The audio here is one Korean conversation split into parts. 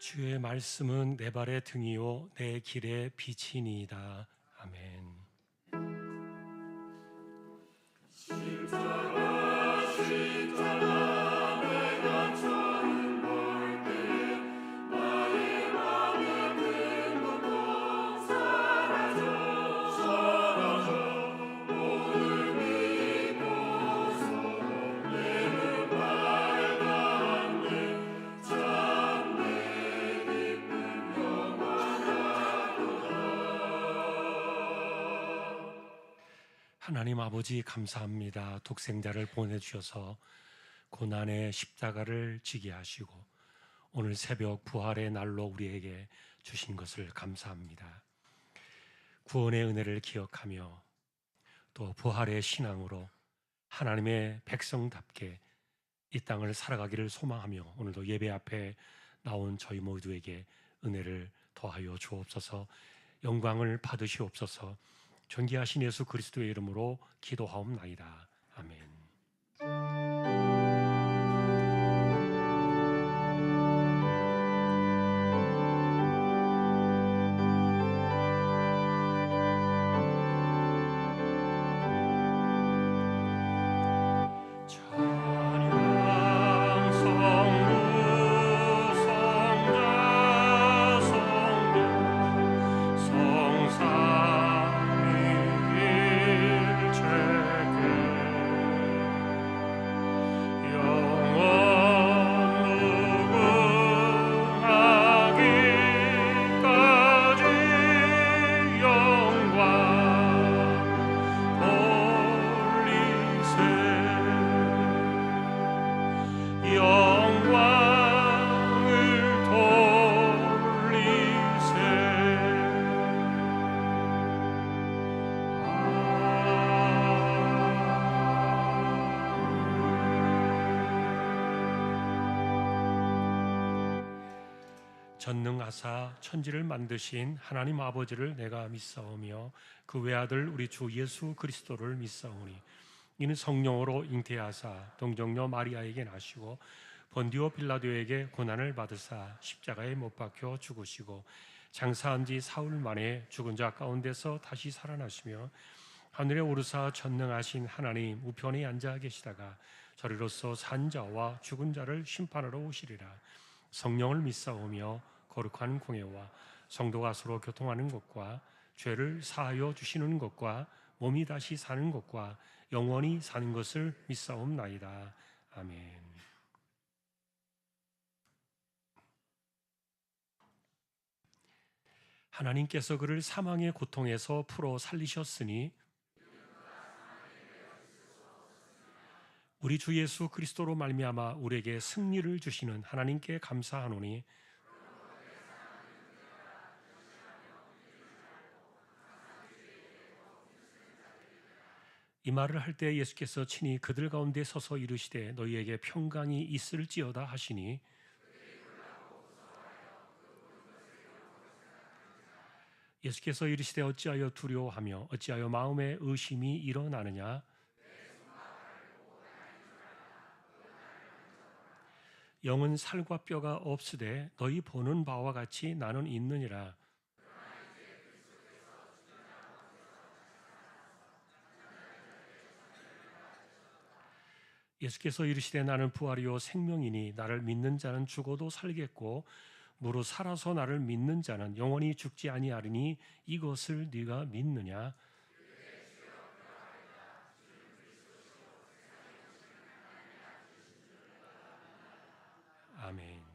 주의 말씀은 내 발의 등이요 내 길의 빛이니이다. 아멘. 하나님 아버지 감사합니다. 독생자를 보내주셔서 고난의 십자가를 지게 하시고 오늘 새벽 부활의 날로 우리에게 주신 것을 감사합니다. 구원의 은혜를 기억하며 또 부활의 신앙으로 하나님의 백성답게 이 땅을 살아가기를 소망하며 오늘도 예배 앞에 나온 저희 모두에게 은혜를 더하여 주옵소서. 영광을 받으시옵소서. 존귀하신 예수 그리스도의 이름으로 기도하옵나이다. 아멘. 전능하사 천지를 만드신 하나님 아버지를 내가 믿사오며 그 외아들 우리 주 예수 그리스도를 믿사오니 이는 성령으로 잉태하사 동정녀 마리아에게 나시고 본디오 빌라도에게 고난을 받으사 십자가에 못 박혀 죽으시고 장사한 지 사흘 만에 죽은 자 가운데서 다시 살아나시며 하늘에 오르사 전능하신 하나님 우편에 앉아 계시다가 저리로서 산 자와 죽은 자를 심판하러 오시리라. 성령을 믿사오며 거룩한 공예와 성도가 서로 교통하는 것과 죄를 사하여 주시는 것과 몸이 다시 사는 것과 영원히 사는 것을 믿사옵나이다. 아멘. 하나님께서 그를 사망의 고통에서 풀어 살리셨으니 우리 주 예수 그리스도로 말미암아 우리에게 승리를 주시는 하나님께 감사하노니 이 말을 할 때 예수께서 친히 그들 가운데 서서 이르시되 너희에게 평강이 있을지어다 하시니 예수께서 이르시되 어찌하여 두려워하며 어찌하여 마음에 의심이 일어나느냐. 영은 살과 뼈가 없으되 너희 보는 바와 같이 나는 있느니라. 예수께서 이르시되 나는 부활이요 생명이니 나를 믿는 자는 죽어도 살겠고 무릇 살아서 나를 믿는 자는 영원히 죽지 아니하리니 이것을 네가 믿느냐. 아멘.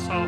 사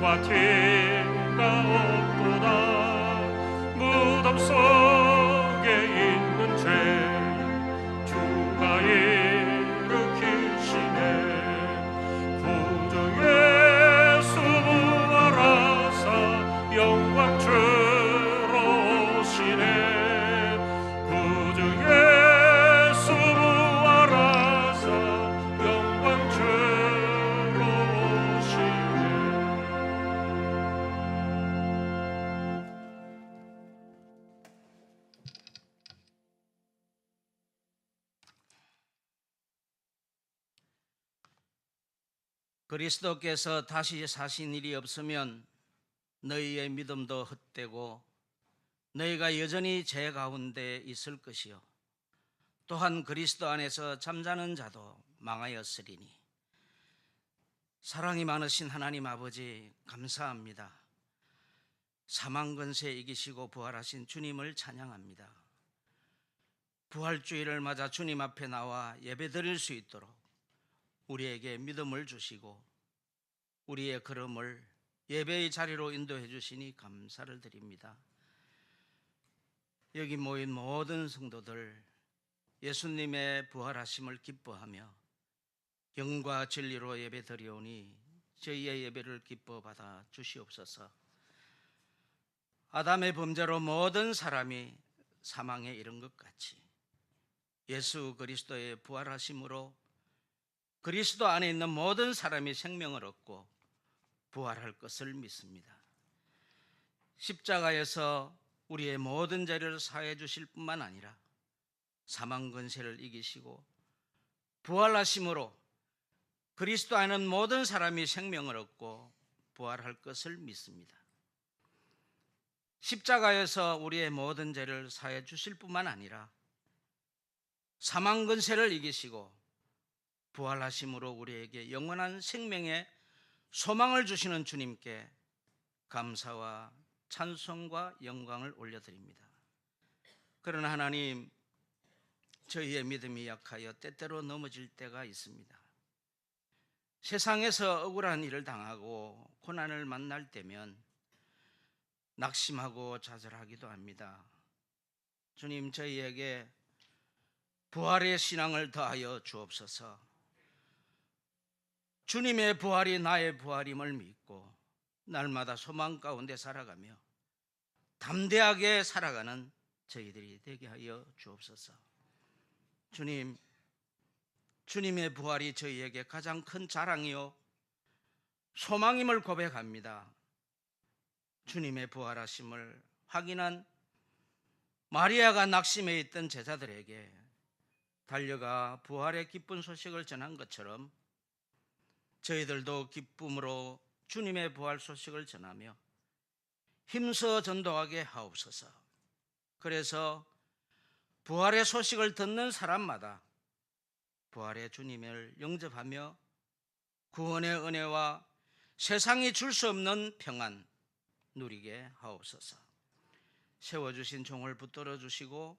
파티가 없도다. 무덤 속에 있는 죄 주가 일으키시네. 구주 예수 부활하사 영광 주로 오시네. 구주 예수 부활하사 영광 주로 오시네. 그리스도께서 다시 사신 일이 없으면 너희의 믿음도 헛되고 너희가 여전히 죄 가운데 있을 것이요 또한 그리스도 안에서 잠자는 자도 망하였으리니. 사랑이 많으신 하나님 아버지, 감사합니다. 사망 권세 이기시고 부활하신 주님을 찬양합니다. 부활주일을 맞아 주님 앞에 나와 예배드릴 수 있도록 우리에게 믿음을 주시고 우리의 걸음을 예배의 자리로 인도해 주시니 감사를 드립니다. 여기 모인 모든 성도들 예수님의 부활하심을 기뻐하며 영과 진리로 예배드리오니 저희의 예배를 기뻐 받아 주시옵소서. 아담의 범죄로 모든 사람이 사망에 이른 것 같이 예수 그리스도의 부활하심으로 그리스도 안에 있는 모든 사람이 생명을 얻고 부활할 것을 믿습니다. 십자가에서 우리의 모든 죄를 사해 주실 뿐만 아니라 사망 권세를 이기시고 부활하심으로 그리스도 안에 있는 모든 사람이 생명을 얻고 부활할 것을 믿습니다. 십자가에서 우리의 모든 죄를 사해 주실 뿐만 아니라 사망 권세를 이기시고 부활하심으로 우리에게 영원한 생명의 소망을 주시는 주님께 감사와 찬송과 영광을 올려드립니다. 그러나 하나님, 저희의 믿음이 약하여 때때로 넘어질 때가 있습니다. 세상에서 억울한 일을 당하고 고난을 만날 때면 낙심하고 좌절하기도 합니다. 주님, 저희에게 부활의 신앙을 더하여 주옵소서. 주님의 부활이 나의 부활임을 믿고 날마다 소망 가운데 살아가며 담대하게 살아가는 저희들이 되게 하여 주옵소서. 주님, 주님의 부활이 저희에게 가장 큰 자랑이요 소망임을 고백합니다. 주님의 부활하심을 확인한 마리아가 낙심해 있던 제자들에게 달려가 부활의 기쁜 소식을 전한 것처럼 저희들도 기쁨으로 주님의 부활 소식을 전하며 힘써 전도하게 하옵소서. 그래서 부활의 소식을 듣는 사람마다 부활의 주님을 영접하며 구원의 은혜와 세상이 줄 수 없는 평안 누리게 하옵소서. 세워주신 종을 붙들어 주시고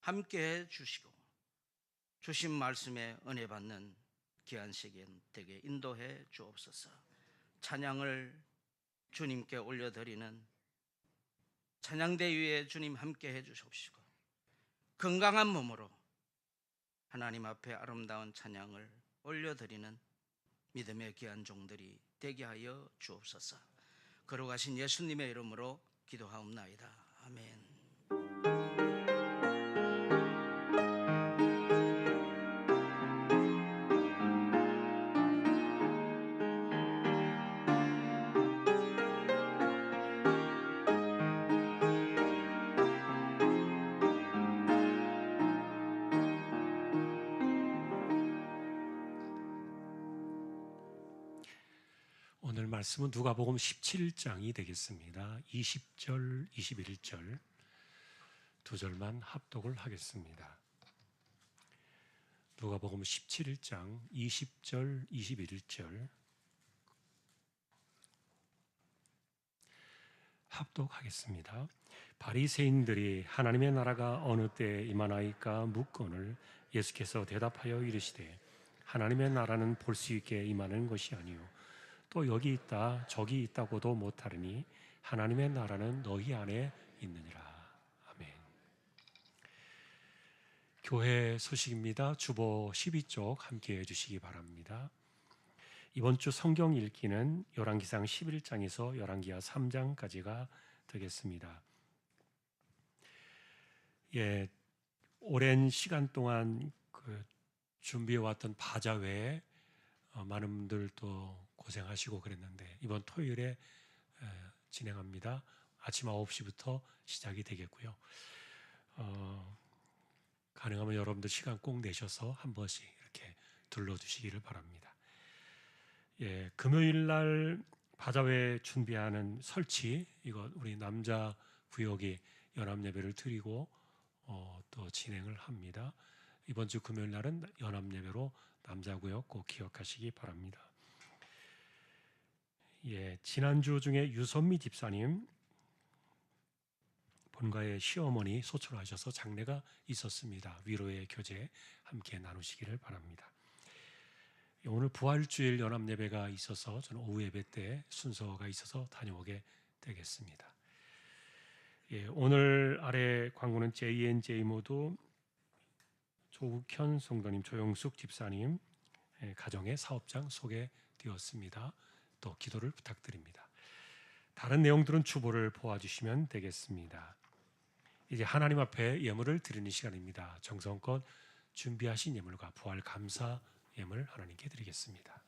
함께해 주시고 주신 말씀에 은혜 받는 귀한 시간 되게 인도해 주옵소서. 찬양을 주님께 올려드리는 찬양대 위에 주님 함께해 주시옵시고 건강한 몸으로 하나님 앞에 아름다운 찬양을 올려드리는 믿음의 귀한 종들이 되게 하여 주옵소서. 걸어가신 예수님의 이름으로 기도하옵나이다. 아멘. 오늘 말씀은 누가복음 17장이 되겠습니다. 20절, 21절 두 절만 합독을 하겠습니다. 누가복음 17장 20절, 21절 합독하겠습니다. 바리새인들이 하나님의 나라가 어느 때에 임하나이까 묻거늘 예수께서 대답하여 이르시되 하나님의 나라는 볼 수 있게 임하는 것이 아니요 또 여기 있다 저기 있다고도 못하리니 하나님의 나라는 너희 안에 있느니라. 아멘. 교회 소식입니다. 주보 12쪽 함께 해주시기 바랍니다. 이번 주 성경 읽기는 열왕기상 11장에서 열왕기하 3장까지가 되겠습니다. 오랜 시간 동안 준비해왔던 바자 외에 많은 분들도 고생하시고 그랬는데 이번 토요일에 진행합니다. 아침 9시부터 시작이 되겠고요. 가능하면 여러분들 시간 꼭 내셔서 한 번씩 이렇게 들러주시기를 바랍니다. 금요일 날 바자회 준비하는 설치, 이거 우리 남자 구역이 연합 예배를 드리고 또 진행을 합니다. 이번 주 금요일 날은 연합 예배로 남자 구역 꼭 기억하시기 바랍니다. 지난주 중에 유선미 집사님 본가의 시어머니 소출하셔서 장례가 있었습니다. 위로의 교제 함께 나누시기를 바랍니다. 오늘 부활주일 연합 예배가 있어서 저는 오후 예배 때 순서가 있어서 다녀오게 되겠습니다. 오늘 아래 광고는 JNJ 모두 조욱현 성도님, 조영숙 집사님 가정의 사업장 소개되었습니다. 또 기도를 부탁드립니다. 다른 내용들은 주보를 보아주시면 되겠습니다. 이제 하나님 앞에 예물을 드리는 시간입니다. 정성껏 준비하신 예물과 부활 감사 예물 하나님께 드리겠습니다.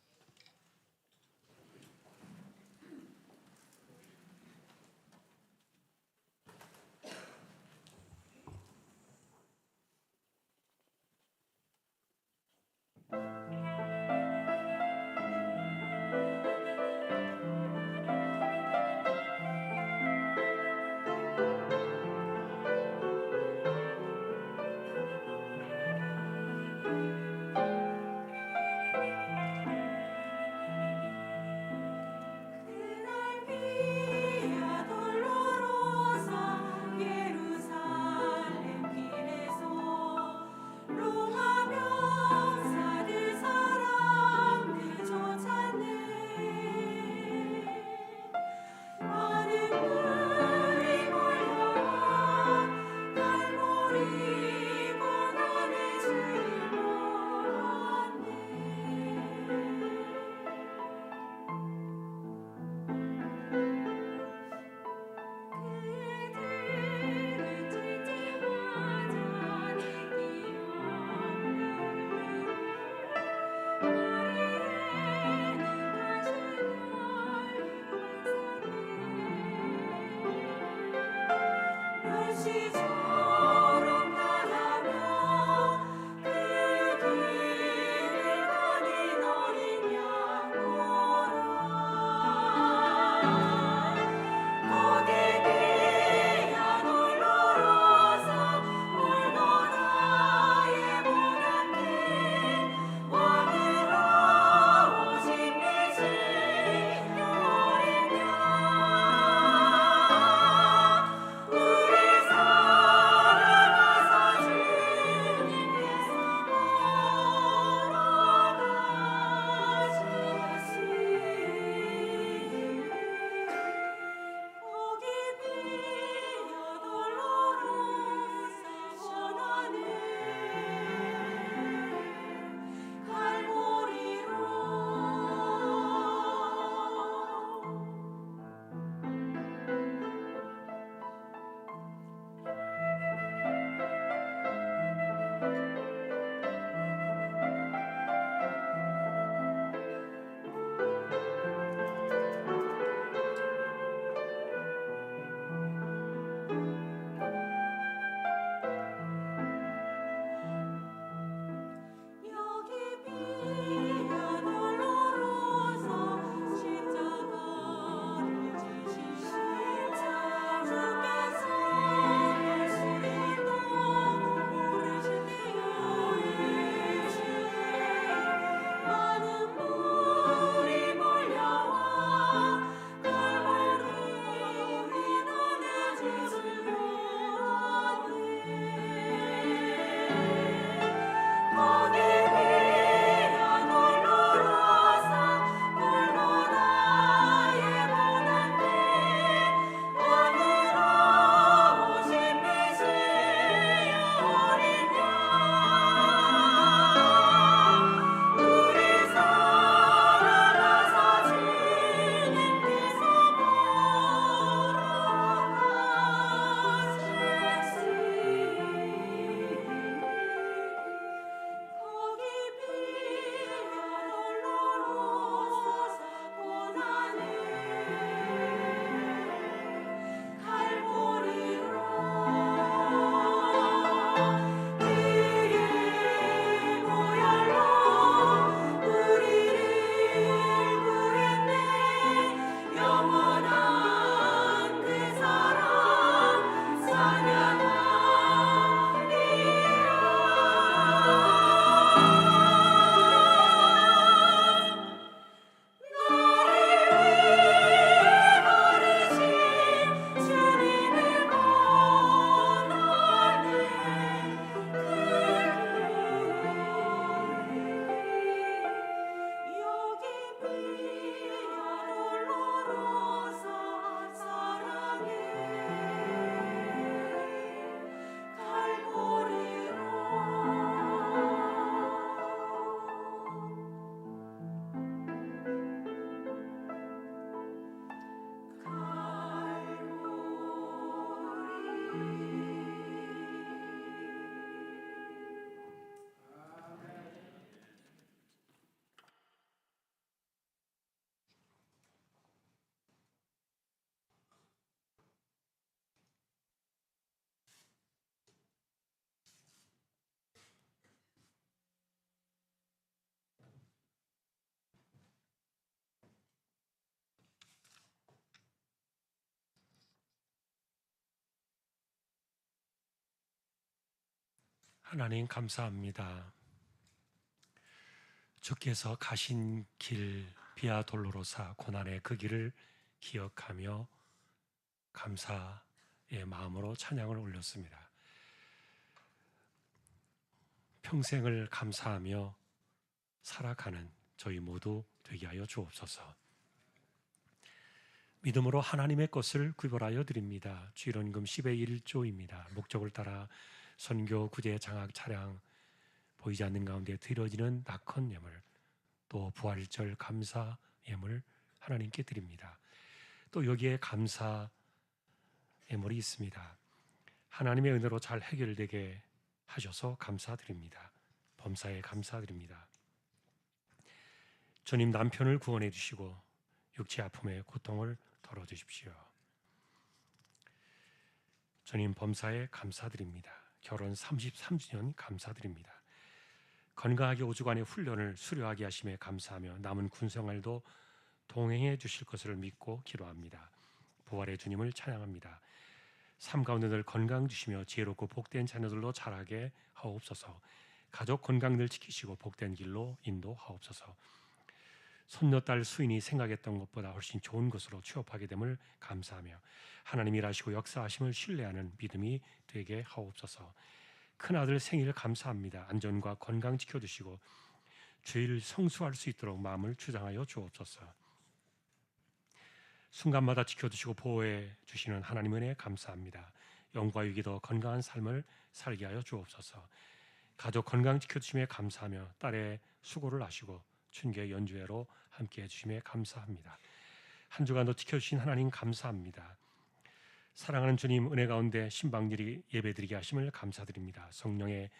하나님 감사합니다. 주께서 가신 길 비아 돌로로사 고난의 그 길을 기억하며 감사의 마음으로 찬양을 올렸습니다. 평생을 감사하며 살아가는 저희 모두 되게 하여 주옵소서. 믿음으로 하나님의 것을 구별하여 드립니다. 주일원금 10의 1조입니다. 목적을 따라 선교, 구제, 장학, 차량 보이지 않는 가운데 드려지는 낙헌 예물, 또 부활절 감사 예물 하나님께 드립니다. 또 여기에 감사 예물이 있습니다. 하나님의 은혜로 잘 해결되게 하셔서 감사드립니다. 범사에 감사드립니다. 주님, 남편을 구원해 주시고 육체 아픔의 고통을 덜어주십시오. 주님, 범사에 감사드립니다. 결혼 33주년 감사드립니다. 건강하게 5주간의 훈련을 수료하게 하심에 감사하며 남은 군생활도 동행해 주실 것을 믿고 기도합니다. 부활의 주님을 찬양합니다. 삶 가운데 늘 건강 주시며 지혜롭고 복된 자녀들로 자라게 하옵소서. 가족 건강 늘 지키시고 복된 길로 인도하옵소서. 손녀딸 수인이 생각했던 것보다 훨씬 좋은 것으로 취업하게 됨을 감사하며 하나님 일하시고 역사하심을 신뢰하는 믿음이 되게 하옵소서. 큰아들 생일 감사합니다. 안전과 건강 지켜주시고 주일 성수할 수 있도록 마음을 주장하여 주옵소서. 순간마다 지켜주시고 보호해 주시는 하나님 은혜 감사합니다. 영과 육이 더 건강한 삶을 살게 하여 주옵소서. 가족 건강 지켜주심에 감사하며 딸의 수고를 아시고 춘계 연주회로 함께해 주심에 감사합니다. 한 주간도 지켜주신 하나님 감사합니다. 사랑하는 주님, 은혜 가운데 신방일이 예배드리게 하심을 감사드립니다. 성령의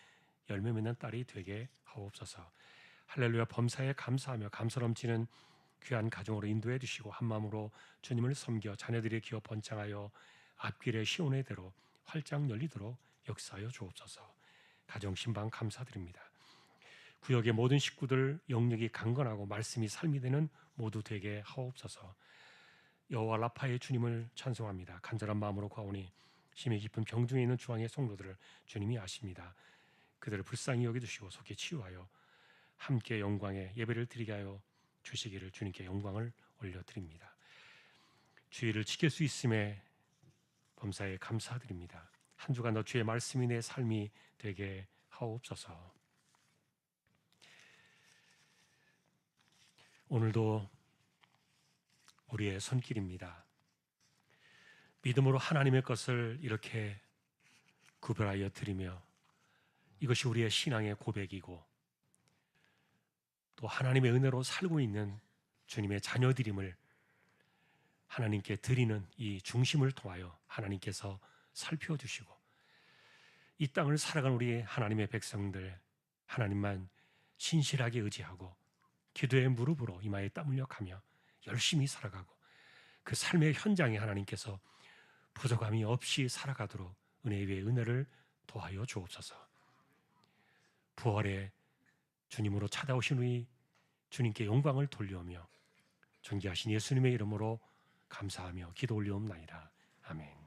열매 맺는 딸이 되게 하옵소서. 할렐루야. 범사에 감사하며 감사 넘치는 귀한 가정으로 인도해 주시고 한마음으로 주님을 섬겨 자녀들의 기업 번창하여 앞길의 시온의 대로 활짝 열리도록 역사하여 주옵소서. 가정 신방 감사드립니다. 구역의 모든 식구들 영역이 강건하고 말씀이 삶이 되는 모두 되게 하옵소서. 여호와 라파의 주님을 찬송합니다. 간절한 마음으로 구하오니 심히 깊은 병중에 있는 중앙의 성도들을 주님이 아십니다. 그들을 불쌍히 여겨주시고 속히 치유하여 함께 영광의 예배를 드리게 하여 주시기를 주님께 영광을 올려드립니다. 주의를 지킬 수 있음에 범사에 감사드립니다. 한 주간 더 주의 말씀이 내 삶이 되게 하옵소서. 오늘도 우리의 손길입니다. 믿음으로 하나님의 것을 이렇게 구별하여 드리며 이것이 우리의 신앙의 고백이고 또 하나님의 은혜로 살고 있는 주님의 자녀들임을 하나님께 드리는 이 중심을 통하여 하나님께서 살펴주시고 이 땅을 살아가는 우리 하나님의 백성들, 하나님만 신실하게 의지하고 기도의 무릎으로 이마에 땀 흘려 가며 열심히 살아가고 그 삶의 현장에 하나님께서 부족함이 없이 살아가도록 은혜 위에 은혜를 더하여 주옵소서. 부활의 주님으로 찾아오신 우리 주님께 영광을 돌려오며 존귀하신 예수님의 이름으로 감사하며 기도 올리옵나이다. 아멘.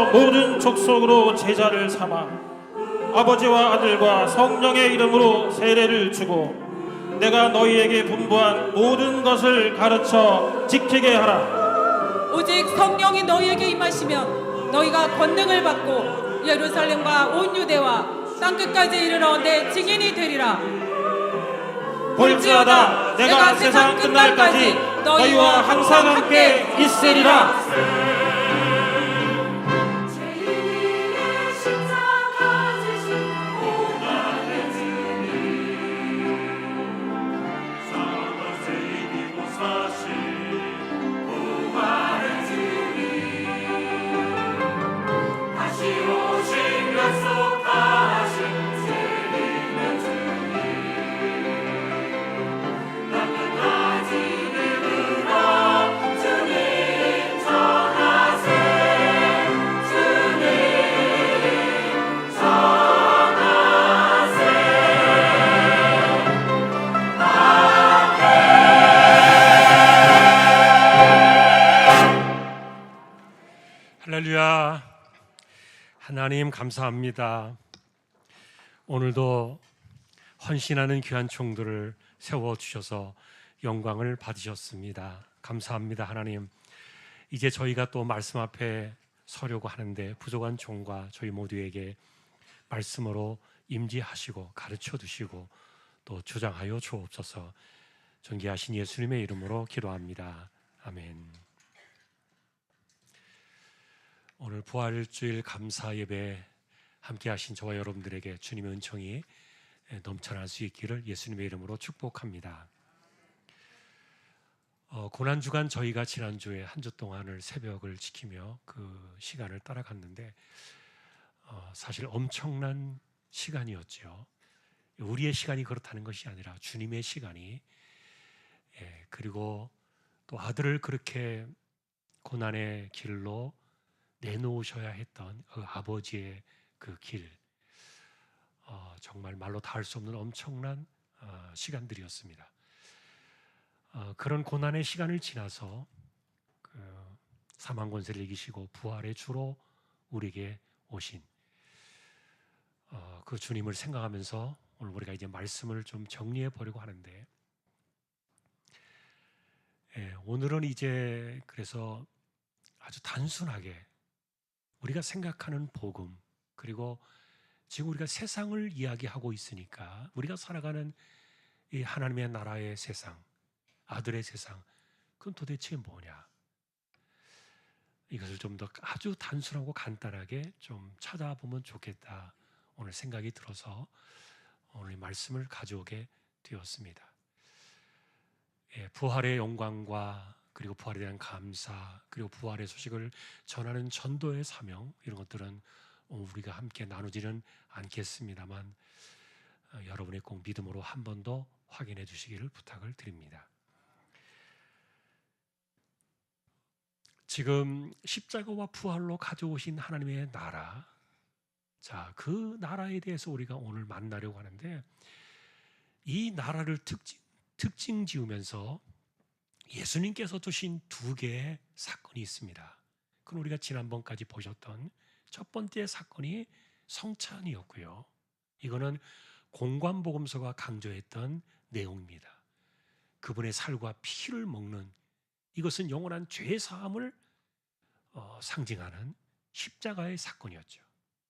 더 모든 족속으로 제자를 삼아 아버지와 아들과 성령의 이름으로 세례를 주고 내가 너희에게 분부한 모든 것을 가르쳐 지키게 하라. 오직 성령이 너희에게 임하시면 너희가 권능을 받고 예루살렘과 온 유대와 땅끝까지 이르러 내 증인이 되리라. 볼지어다 내가 세상 끝날까지 너희와 항상 함께 있으리라. 할렐루야. 하나님 감사합니다. 오늘도 헌신하는 귀한 종들을 세워주셔서 영광을 받으셨습니다. 감사합니다. 하나님, 이제 저희가 또 말씀 앞에 서려고 하는데 부족한 종과 저희 모두에게 말씀으로 임재하시고 가르쳐 주시고 또 주장하여 주옵소서. 존귀하신 예수님의 이름으로 기도합니다. 아멘. 오늘 부활주일 감사 예배 함께 하신 저와 여러분들에게 주님의 은총이 넘쳐날 수 있기를 예수님의 이름으로 축복합니다. 고난주간 저희가 지난주에 한 주 동안을 새벽을 지키며 그 시간을 따라갔는데 사실 엄청난 시간이었죠. 우리의 시간이 그렇다는 것이 아니라 주님의 시간이, 그리고 또 아들을 그렇게 고난의 길로 내놓으셔야 했던 그 아버지의 그 길, 정말 말로 다 할 수 없는 엄청난 시간들이었습니다. 그런 고난의 시간을 지나서 그 사망 권세를 이기시고 부활의 주로 우리에게 오신 그 주님을 생각하면서 오늘 우리가 이제 말씀을 좀 정리해 보려고 하는데, 오늘은 이제 그래서 아주 단순하게 우리가 생각하는 복음, 그리고 지금 우리가 세상을 이야기하고 있으니까 우리가 살아가는 이 하나님의 나라의 세상, 아들의 세상, 그건 도대체 뭐냐? 이것을 좀 더 아주 단순하고 간단하게 좀 찾아보면 좋겠다 오늘 생각이 들어서 오늘 말씀을 가져오게 되었습니다. 부활의 영광과 그리고 부활에 대한 감사, 그리고 부활의 소식을 전하는 전도의 사명, 이런 것들은 우리가 함께 나누지는 않겠습니다만 여러분의 꼭 믿음으로 한 번 더 확인해 주시기를 부탁을 드립니다. 지금 십자가와 부활로 가져오신 하나님의 나라, 자, 그 나라에 대해서 우리가 오늘 만나려고 하는데, 이 나라를 특징 지으면서 예수님께서 주신 두 개의 사건이 있습니다. 그건 우리가 지난번까지 보셨던 첫 번째 사건이 성찬이었고요. 이거는 공관복음서가 강조했던 내용입니다. 그분의 살과 피를 먹는, 이것은 영원한 죄 사함을 상징하는 십자가의 사건이었죠.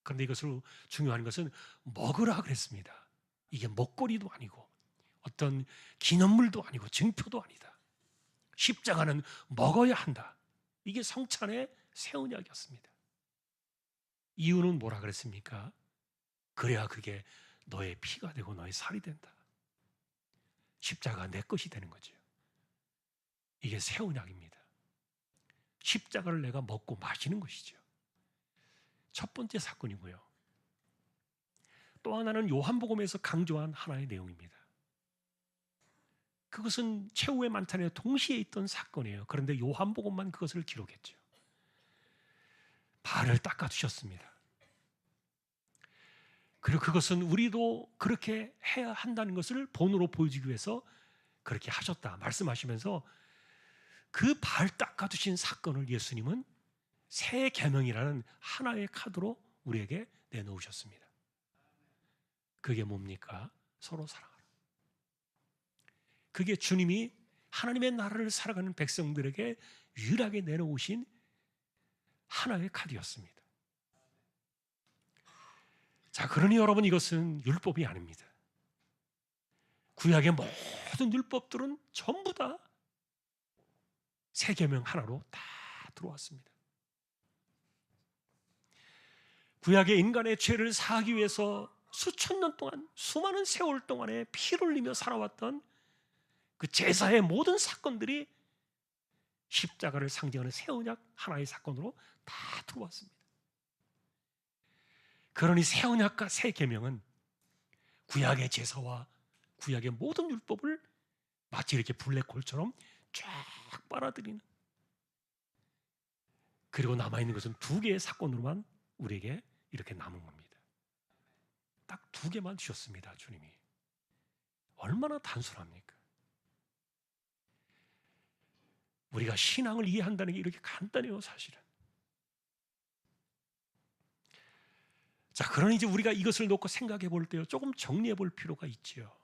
그런데 이것을 중요한 것은 먹으라 그랬습니다. 이게 먹거리도 아니고 어떤 기념물도 아니고 증표도 아니다. 십자가는 먹어야 한다. 이게 성찬의 새 언약이었습니다. 이유는 뭐라 그랬습니까? 그래야 그게 너의 피가 되고 너의 살이 된다. 십자가 내 것이 되는 거죠. 이게 새 언약입니다. 십자가를 내가 먹고 마시는 것이죠. 첫 번째 사건이고요. 또 하나는 요한복음에서 강조한 하나의 내용입니다. 그것은 최후의 만찬에 동시에 있던 사건이에요. 그런데 요한복음만 그것을 기록했죠. 발을 닦아주셨습니다. 그리고 그것은 우리도 그렇게 해야 한다는 것을 본으로 보여주기 위해서 그렇게 하셨다 말씀하시면서 그 발 닦아주신 사건을 예수님은 새 계명이라는 하나의 카드로 우리에게 내놓으셨습니다. 그게 뭡니까? 서로 사랑하라. 그게 주님이 하나님의 나라를 살아가는 백성들에게 유일하게 내놓으신 하나의 카드였습니다. 자, 그러니 여러분, 이것은 율법이 아닙니다. 구약의 모든 율법들은 전부 다 새 계명 하나로 다 들어왔습니다. 구약의 인간의 죄를 사하기 위해서 수천 년 동안, 수많은 세월 동안에 피를 흘리며 살아왔던 그 제사의 모든 사건들이 십자가를 상징하는 새 언약 하나의 사건으로 다 들어왔습니다. 그러니 새 언약과 새 계명은 구약의 제사와 구약의 모든 율법을 마치 이렇게 블랙홀처럼 쫙 빨아들이는, 그리고 남아있는 것은 두 개의 사건으로만 우리에게 이렇게 남은 겁니다. 딱 두 개만 주셨습니다. 주님이 얼마나 단순합니까? 우리가 신앙을 이해한다는 게 이렇게 간단해요, 사실은. 자, 그러니 이제 우리가 이것을 놓고 생각해 볼 때요, 조금 정리해 볼 필요가 있지요.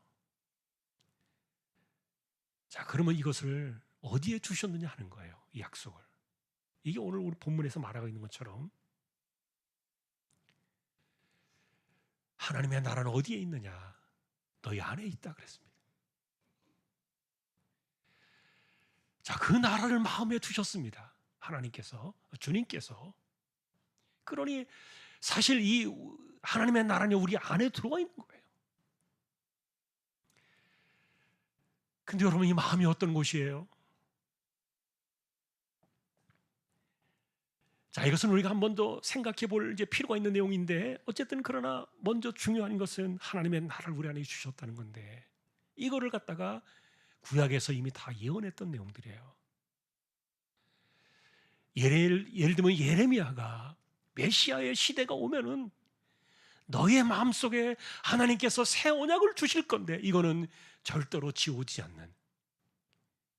자, 그러면 이것을 어디에 주셨느냐 하는 거예요, 이 약속을. 이게 오늘 우리 본문에서 말하고 있는 것처럼 하나님의 나라는 어디에 있느냐? 너희 안에 있다 그랬습니다. 자, 그 나라를 마음에 두셨습니다. 하나님께서, 주님께서. 그러니 사실 이 하나님의 나라는 우리 안에 들어와 있는 거예요. 근데 여러분, 이 마음이 어떤 곳이에요? 자, 이것은 우리가 한 번 더 생각해 볼 이제 필요가 있는 내용인데, 어쨌든 그러나 먼저 중요한 것은 하나님의 나라를 우리 안에 주셨다는 건데, 이거를 갖다가 구약에서 이미 다 예언했던 내용들이에요. 예를 들면 예레미야가 메시아의 시대가 오면은 너의 마음속에 하나님께서 새 언약을 주실 건데, 이거는 절대로 지워지지 않는,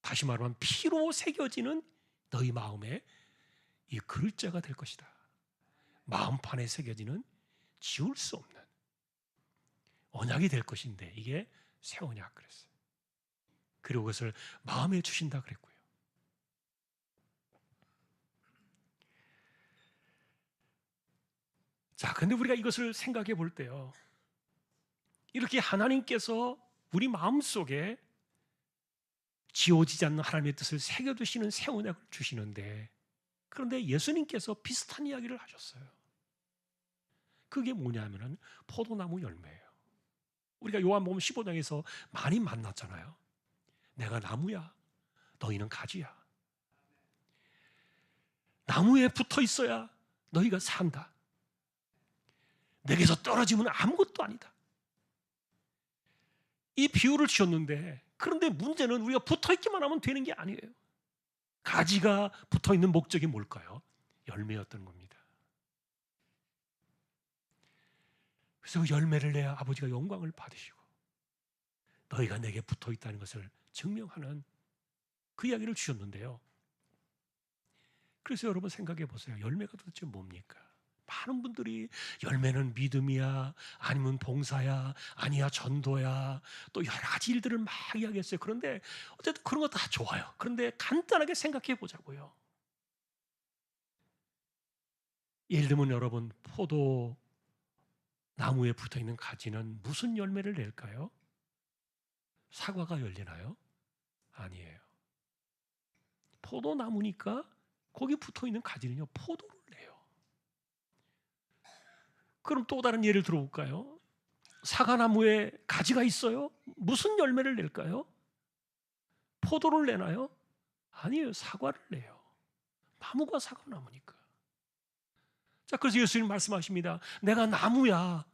다시 말하면 피로 새겨지는 너희 마음에 이 글자가 될 것이다. 마음판에 새겨지는 지울 수 없는 언약이 될 것인데, 이게 새 언약 그랬어요. 그리고 그것을 마음에 주신다 그랬고요. 자, 근데 우리가 이것을 생각해 볼 때요, 이렇게 하나님께서 우리 마음속에 지워지지 않는 하나님의 뜻을 새겨두시는 새 언약을 주시는데, 그런데 예수님께서 비슷한 이야기를 하셨어요. 그게 뭐냐면은 포도나무 열매예요. 우리가 요한복음 15장에서 많이 만났잖아요. 내가 나무야, 너희는 가지야. 나무에 붙어 있어야 너희가 산다. 내게서 떨어지면 아무것도 아니다. 이 비유를 주셨는데, 그런데 문제는 우리가 붙어 있기만 하면 되는 게 아니에요. 가지가 붙어 있는 목적이 뭘까요? 열매였던 겁니다. 그래서 그 열매를 내야 아버지가 영광을 받으시고 너희가 내게 붙어 있다는 것을 증명하는 그 이야기를 주셨는데요. 그래서 여러분 생각해 보세요. 열매가 도대체 뭡니까? 많은 분들이 열매는 믿음이야, 아니면 봉사야, 아니야 전도야, 또 여러 가지 일들을 막 이야기했어요. 그런데 어쨌든 그런 거 다 좋아요. 그런데 간단하게 생각해 보자고요. 예를 들면 여러분, 포도 나무에 붙어 있는 가지는 무슨 열매를 낼까요? 사과가 열리나요? 아니에요. 포도나무니까 거기 붙어 있는 가지는요, 포도를 내요. 그럼 또 다른 예를 들어볼까요? 사과나무에 가지가 있어요? 무슨 열매를 낼까요? 포도를 내나요? 아니에요. 사과를 내요. 나무가 사과나무니까. 자, 그래서 예수님 말씀하십니다. 내가 나무야.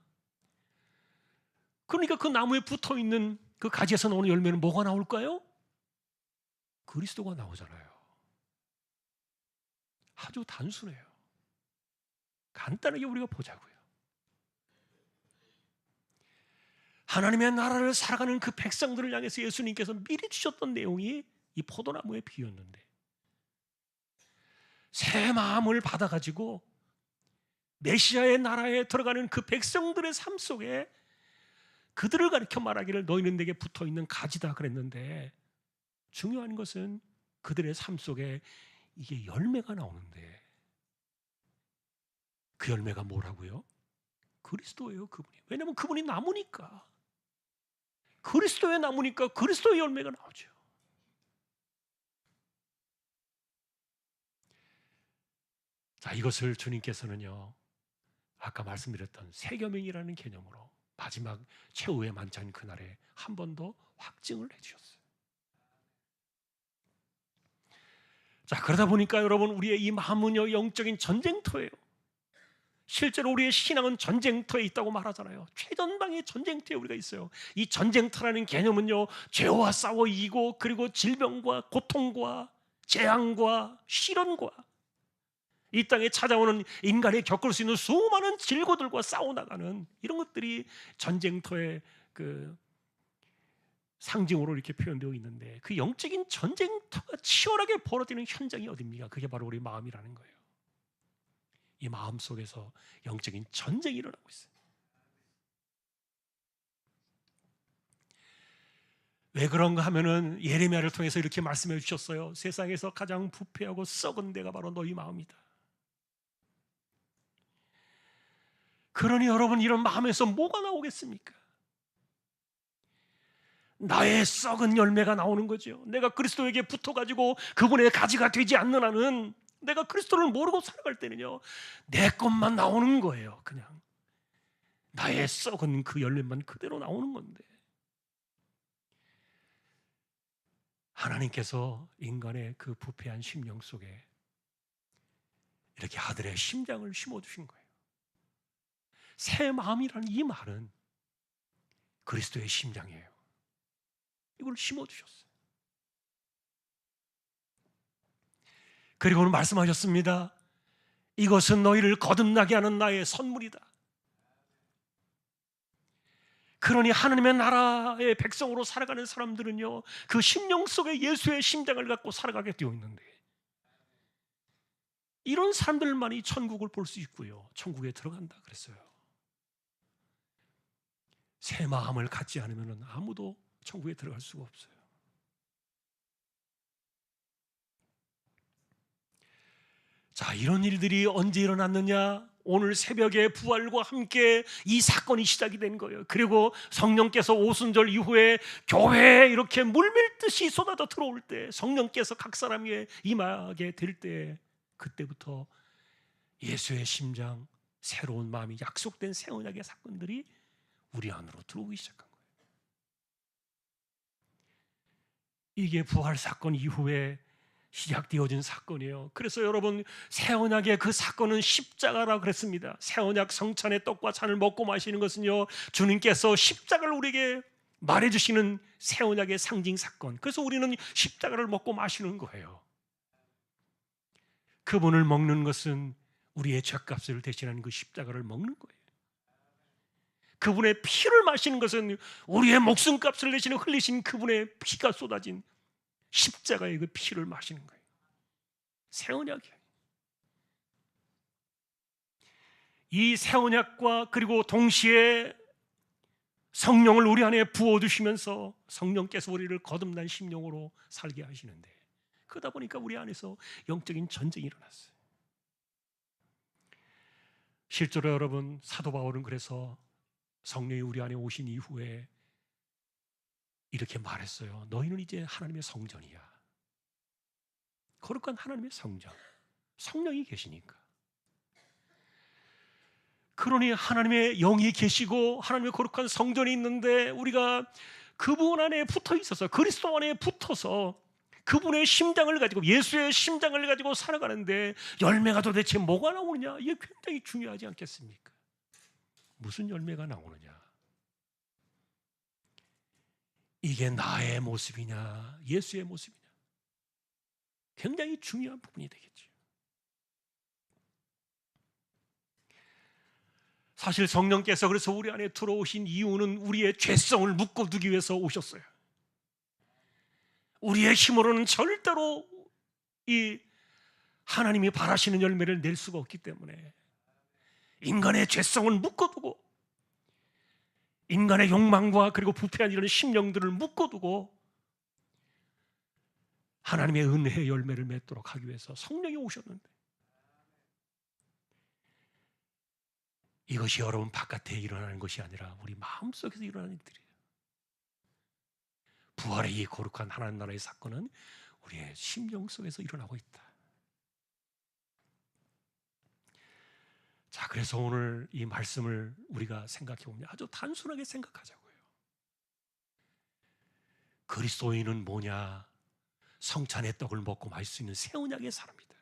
그러니까 그 나무에 붙어 있는 그 가지에서 나오는 열매는 뭐가 나올까요? 그리스도가 나오잖아요. 아주 단순해요. 간단하게 우리가 보자고요. 하나님의 나라를 살아가는 그 백성들을 향해서 예수님께서 미리 주셨던 내용이 이 포도나무의 비유였는데, 새 마음을 받아가지고 메시아의 나라에 들어가는 그 백성들의 삶 속에 그들을 가리켜 말하기를 너희는 내게 붙어있는 가지다 그랬는데, 중요한 것은 그들의 삶 속에 이게 열매가 나오는데, 그 열매가 뭐라고요? 그리스도예요. 그분이. 왜냐하면 그분이 나무니까. 그리스도의 나무니까 그리스도의 열매가 나오죠. 자, 이것을 주님께서는요, 아까 말씀드렸던 세계명이라는 개념으로 마지막 최후의 만찬 그날에 한 번 더 확증을 해주셨어요. 자, 그러다 보니까 여러분, 우리의 이 마음은요, 영적인 전쟁터예요. 실제로 우리의 신앙은 전쟁터에 있다고 말하잖아요. 최전방의 전쟁터에 우리가 있어요. 이 전쟁터라는 개념은요, 죄와 싸워 이기고, 그리고 질병과 고통과 재앙과 시련과 이 땅에 찾아오는 인간이 겪을 수 있는 수많은 질고들과 싸워나가는 이런 것들이 전쟁터의 그 상징으로 이렇게 표현되어 있는데, 그 영적인 전쟁터가 치열하게 벌어지는 현장이 어딥니까? 그게 바로 우리 마음이라는 거예요. 이 마음 속에서 영적인 전쟁이 일어나고 있어요. 왜 그런가 하면은 예레미야를 통해서 이렇게 말씀해 주셨어요. 세상에서 가장 부패하고 썩은 데가 바로 너희 마음이다. 그러니 여러분, 이런 마음에서 뭐가 나오겠습니까? 나의 썩은 열매가 나오는 거죠. 내가 그리스도에게 붙어가지고 그분의 가지가 되지 않는 한은, 내가 그리스도를 모르고 살아갈 때는요, 내 것만 나오는 거예요. 그냥 나의 썩은 그 열매만 그대로 나오는 건데, 하나님께서 인간의 그 부패한 심령 속에 이렇게 아들의 심장을 심어주신 거예요. 새 마음이라는 이 말은 그리스도의 심장이에요. 이걸 심어주셨어요. 그리고는 말씀하셨습니다. 이것은 너희를 거듭나게 하는 나의 선물이다. 그러니 하나님의 나라의 백성으로 살아가는 사람들은요, 그 심령 속에 예수의 심장을 갖고 살아가게 되어 있는데, 이런 사람들만이 천국을 볼 수 있고요, 천국에 들어간다 그랬어요. 새 마음을 갖지 않으면 아무도 천국에 들어갈 수가 없어요. 자, 이런 일들이 언제 일어났느냐? 오늘 새벽에 부활과 함께 이 사건이 시작이 된 거예요. 그리고 성령께서 오순절 이후에 교회에 이렇게 물밀듯이 쏟아져 들어올 때, 성령께서 각 사람 위에 임하게 될 때, 그때부터 예수의 심장, 새로운 마음이 약속된 새 언약의 사건들이 우리 안으로 들어오기 시작한 거예요. 이게 부활 사건 이후에 시작되어진 사건이에요. 그래서 여러분, 새 언약의 그 사건은 십자가라고 그랬습니다. 새 언약 성찬의 떡과 잔을 먹고 마시는 것은요, 주님께서 십자가를 우리에게 말해주시는 새 언약의 상징 사건. 그래서 우리는 십자가를 먹고 마시는 거예요. 그분을 먹는 것은 우리의 죄값을 대신하는 그 십자가를 먹는 거예요. 그분의 피를 마시는 것은 우리의 목숨값을 내시는 흘리신 그분의 피가 쏟아진 십자가의 그 피를 마시는 거예요. 새 언약이에요. 이 새 언약과 그리고 동시에 성령을 우리 안에 부어두시면서 성령께서 우리를 거듭난 심령으로 살게 하시는데, 그러다 보니까 우리 안에서 영적인 전쟁이 일어났어요. 실제로 여러분, 사도 바울은 그래서 성령이 우리 안에 오신 이후에 이렇게 말했어요. 너희는 이제 하나님의 성전이야. 거룩한 하나님의 성전, 성령이 계시니까. 그러니 하나님의 영이 계시고 하나님의 거룩한 성전이 있는데, 우리가 그분 안에 붙어 있어서, 그리스도 안에 붙어서 그분의 심장을 가지고, 예수의 심장을 가지고 살아가는데 열매가 도대체 뭐가 나오느냐? 이게 굉장히 중요하지 않겠습니까? 무슨 열매가 나오느냐? 이게 나의 모습이냐, 예수의 모습이냐? 굉장히 중요한 부분이 되겠죠. 사실 성령께서 그래서 우리 안에 들어오신 이유는 우리의 죄성을 묶어두기 위해서 오셨어요. 우리의 힘으로는 절대로 이 하나님이 바라시는 열매를 낼 수가 없기 때문에 인간의 죄성을 묶어두고 인간의 욕망과 그리고 부패한 이런 심령들을 묶어두고 하나님의 은혜의 열매를 맺도록 하기 위해서 성령이 오셨는데, 이것이 여러분 바깥에 일어나는 것이 아니라 우리 마음속에서 일어나는 일들이에요. 부활의 이 거룩한 하나님 나라의 사건은 우리의 심령 속에서 일어나고 있다. 자, 그래서 오늘 이 말씀을 우리가 생각해 보면 아주 단순하게 생각하자고요. 그리스도인은 뭐냐? 성찬의 떡을 먹고 마실 수 있는 새 언약의 사람이다.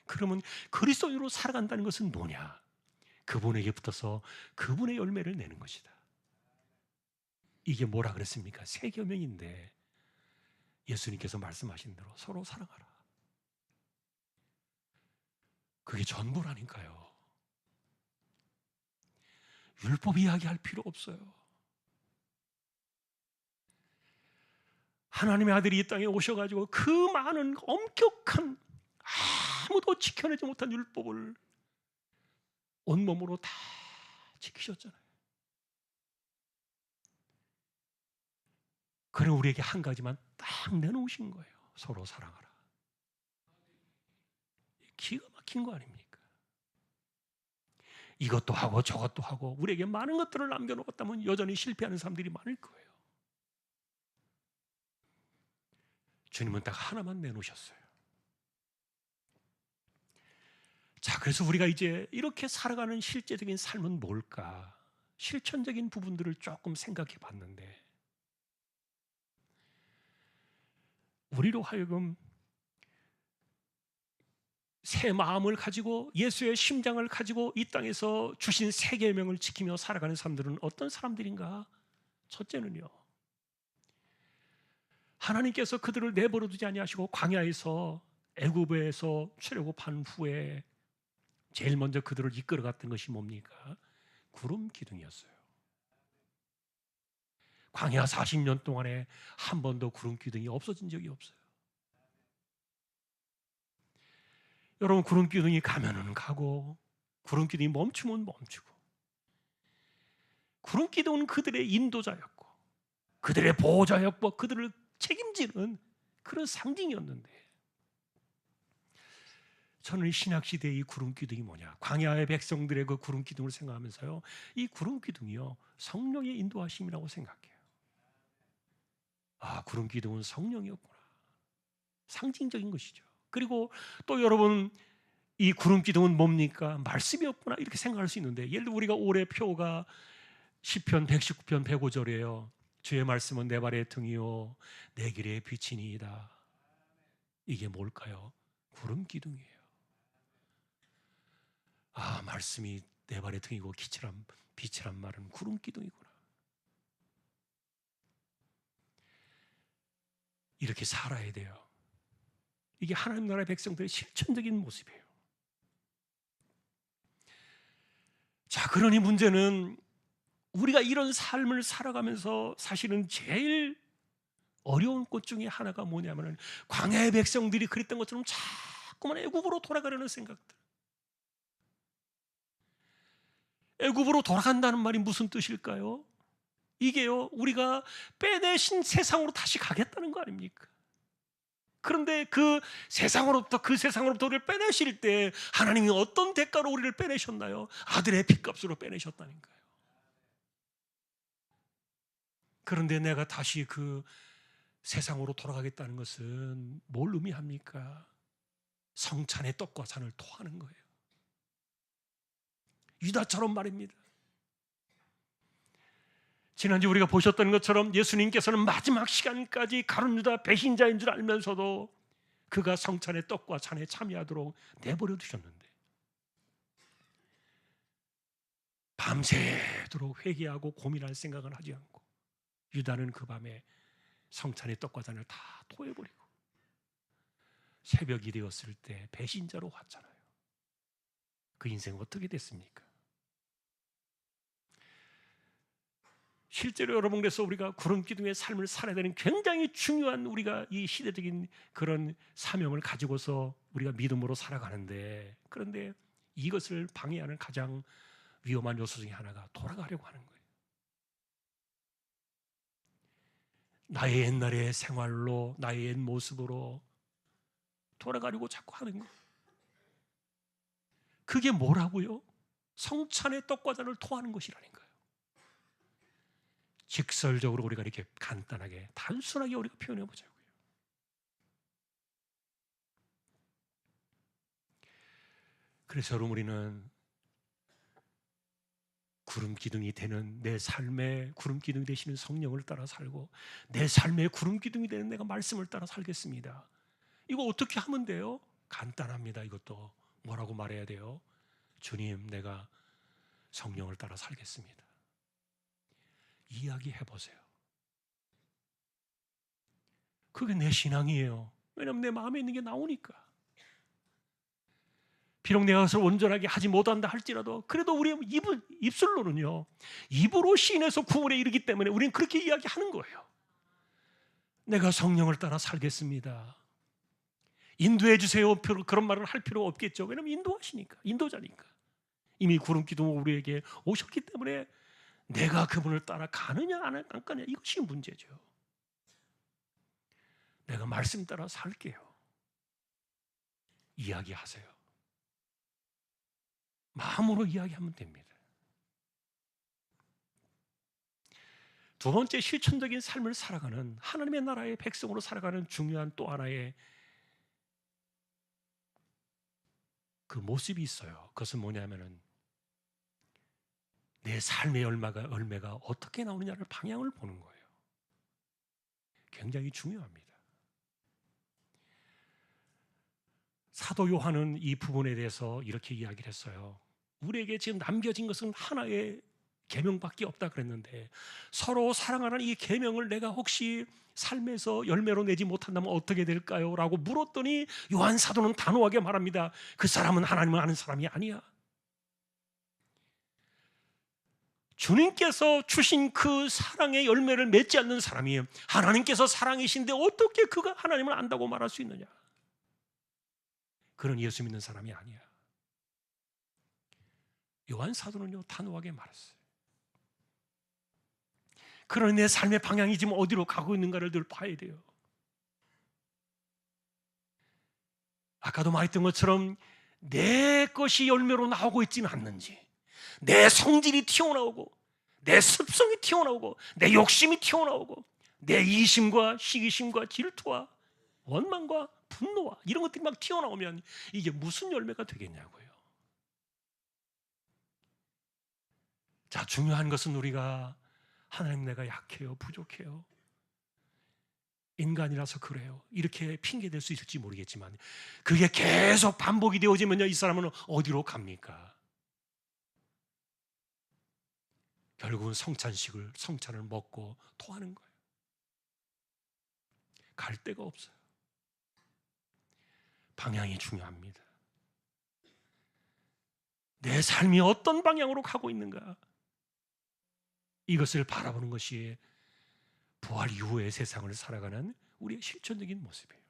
그러면 그리스도인으로 살아간다는 것은 뭐냐? 그분에게 붙어서 그분의 열매를 내는 것이다. 이게 뭐라 그랬습니까? 새 계명인데 예수님께서 말씀하신 대로 서로 사랑하라. 그게 전부라니까요. 율법 이야기할 필요 없어요. 하나님의 아들이 이 땅에 오셔가지고 그 많은 엄격한, 아무도 지켜내지 못한 율법을 온몸으로 다 지키셨잖아요. 그럼 우리에게 한 가지만 딱 내놓으신 거예요. 서로 사랑하라. 기가 막힌 거 아닙니까? 이것도 하고 저것도 하고 우리에게 많은 것들을 남겨놓았다면 여전히 실패하는 사람들이 많을 거예요. 주님은 딱 하나만 내놓으셨어요. 자, 그래서 우리가 이제 이렇게 살아가는 실제적인 삶은 뭘까? 실천적인 부분들을 조금 생각해 봤는데, 우리로 하여금 새 마음을 가지고 예수의 심장을 가지고 이 땅에서 주신 새 계명을 지키며 살아가는 사람들은 어떤 사람들인가? 첫째는요, 하나님께서 그들을 내버려 두지 아니하시고 광야에서 애굽에서 출애굽한 후에 제일 먼저 그들을 이끌어갔던 것이 뭡니까? 구름 기둥이었어요. 광야 40년 동안에 한 번도 구름 기둥이 없어진 적이 없어요. 여러분, 구름 기둥이 가면은 가고 구름 기둥이 멈추면 멈추고, 구름 기둥은 그들의 인도자였고 그들의 보호자였고 그들을 책임지는 그런 상징이었는데, 저는 신약 시대의 이 구름 기둥이 뭐냐? 광야의 백성들의 그 구름 기둥을 생각하면서요, 이 구름 기둥이요, 성령의 인도하심이라고 생각해요. 아, 구름 기둥은 성령이었구나. 상징적인 것이죠. 그리고 또 여러분, 이 구름 기둥은 뭡니까? 말씀이었구나, 이렇게 생각할 수 있는데, 예를 들어 우리가 올해 표가 시편 119편 105절이에요. 주의 말씀은 내 발의 등이요 내 길의 빛이니이다. 이게 뭘까요? 구름 기둥이에요. 아, 말씀이 내 발의 등이고 빛이란 말은 구름 기둥이구나. 이렇게 살아야 돼요. 이게 하나님 나라의 백성들의 실천적인 모습이에요. 자, 그러니 문제는 우리가 이런 삶을 살아가면서 사실은 제일 어려운 것 중에 하나가 뭐냐면은, 광야의 백성들이 그랬던 것처럼 자꾸만 애굽으로 돌아가려는 생각들. 애굽으로 돌아간다는 말이 무슨 뜻일까요? 이게요, 우리가 빼내신 세상으로 다시 가겠다는 거 아닙니까? 그런데 그 세상으로부터 우리를 빼내실 때 하나님이 어떤 대가로 우리를 빼내셨나요? 아들의 핏값으로 빼내셨다니까요. 그런데 내가 다시 그 세상으로 돌아가겠다는 것은 뭘 의미합니까? 성찬의 떡과 잔을 토하는 거예요. 유다처럼 말입니다. 지난주 우리가 보셨던 것처럼 예수님께서는 마지막 시간까지 가룟 유다 배신자인 줄 알면서도 그가 성찬의 떡과 잔에 참여하도록 내버려 두셨는데, 밤새도록 회개하고 고민할 생각은 하지 않고 유다는 그 밤에 성찬의 떡과 잔을 다 토해버리고 새벽이 되었을 때 배신자로 왔잖아요. 그 인생 어떻게 됐습니까? 실제로 여러분, 그래서 우리가 구름 기둥의 삶을 살아야 되는 굉장히 중요한, 우리가 이 시대적인 그런 사명을 가지고서 우리가 믿음으로 살아가는데, 그런데 이것을 방해하는 가장 위험한 요소 중에 하나가 돌아가려고 하는 거예요. 나의 옛날의 생활로, 나의 옛 모습으로 돌아가려고 자꾸 하는 거예요. 그게 뭐라고요? 성찬의 떡과 잔을 토하는 것이라는 거예요. 직설적으로 우리가 이렇게 간단하게, 단순하게 우리가 표현해 보자고요. 그래서 여러분, 우리는 구름 기둥이 되는, 내 삶의 구름 기둥이 되시는 성령을 따라 살고, 내 삶의 구름 기둥이 되는 내가 말씀을 따라 살겠습니다. 이거 어떻게 하면 돼요? 간단합니다. 이것도 뭐라고 말해야 돼요? 주님, 내가 성령을 따라 살겠습니다. 이야기해 보세요. 그게 내 신앙이에요. 왜냐하면 내 마음에 있는 게 나오니까. 비록 내가 그것을 온전하게 하지 못한다 할지라도, 그래도 우리의 입술로는요, 입으로 시인해서 구원에 이르기 때문에 우리는 그렇게 이야기하는 거예요. 내가 성령을 따라 살겠습니다. 인도해 주세요. 그런 말을 할 필요 없겠죠. 왜냐하면 인도하시니까, 인도자니까. 이미 구름 기둥으로 우리에게 오셨기 때문에 내가 그분을 따라 가느냐 안 가느냐, 이것이 문제죠. 내가 말씀 따라 살게요. 이야기하세요. 마음으로 이야기하면 됩니다. 두 번째, 실천적인 삶을 살아가는, 하나님의 나라의 백성으로 살아가는 중요한 또 하나의 그 모습이 있어요. 그것은 뭐냐면은 내 삶의 열매가 어떻게 나오느냐를 방향을 보는 거예요. 굉장히 중요합니다. 사도 요한은 이 부분에 대해서 이렇게 이야기를 했어요. 우리에게 지금 남겨진 것은 하나의 계명밖에 없다 그랬는데, 서로 사랑하는 이 계명을 내가 혹시 삶에서 열매로 내지 못한다면 어떻게 될까요? 라고 물었더니 요한 사도는 단호하게 말합니다. 그 사람은 하나님을 아는 사람이 아니야. 주님께서 주신 그 사랑의 열매를 맺지 않는 사람이, 하나님께서 사랑이신데 어떻게 그가 하나님을 안다고 말할 수 있느냐? 그런 예수 믿는 사람이 아니야. 요한 사도는요, 단호하게 말했어요. 그러니 내 삶의 방향이 지금 어디로 가고 있는가를 늘 봐야 돼요. 아까도 말했던 것처럼 내 것이 열매로 나오고 있지는 않는지, 내 성질이 튀어나오고, 내 습성이 튀어나오고, 내 욕심이 튀어나오고, 내 이심과 시기심과 질투와 원망과 분노와 이런 것들이 막 튀어나오면 이게 무슨 열매가 되겠냐고요. 자, 중요한 것은 우리가, 하나님, 내가 약해요, 부족해요, 인간이라서 그래요, 이렇게 핑계댈 수 있을지 모르겠지만, 그게 계속 반복이 되어지면요, 이 사람은 어디로 갑니까? 결국은 성찬을 먹고 토하는 거예요. 갈 데가 없어요. 방향이 중요합니다. 내 삶이 어떤 방향으로 가고 있는가, 이것을 바라보는 것이 부활 이후의 세상을 살아가는 우리의 실천적인 모습이에요.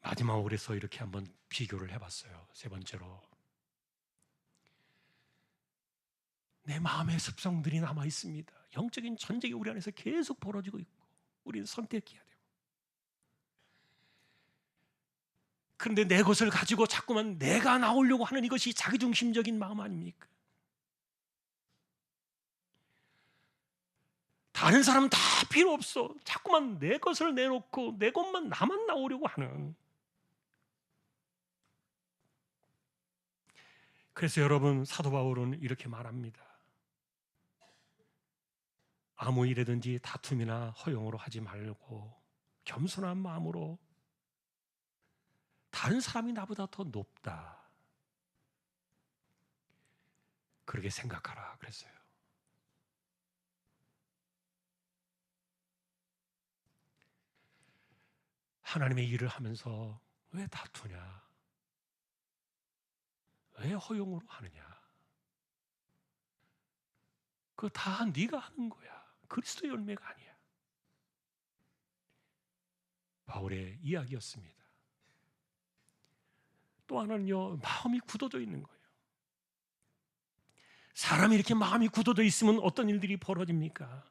마지막으로 그래서 이렇게 한번 비교를 해봤어요. 세 번째로, 내 마음의 습성들이 남아 있습니다. 영적인 전쟁이 우리 안에서 계속 벌어지고 있고, 우리는 선택해야 돼요. 그런데 내 것을 가지고 자꾸만 내가 나오려고 하는 이것이 자기중심적인 마음 아닙니까? 다른 사람 다 필요 없어. 자꾸만 내 것을 내놓고 내 것만, 나만 나오려고 하는. 그래서 여러분, 사도 바울은 이렇게 말합니다. 아무 일에든지 다툼이나 허용으로 하지 말고 겸손한 마음으로, 다른 사람이 나보다 더 높다, 그렇게 생각하라 그랬어요. 하나님의 일을 하면서 왜 다투냐? 왜 허용으로 하느냐? 그거 다 네가 하는 거야. 그리스도의 열매가 아니야. 바울의 이야기였습니다. 또 하나는요, 마음이 굳어져 있는 거예요. 사람이 이렇게 마음이 굳어져 있으면 어떤 일들이 벌어집니까?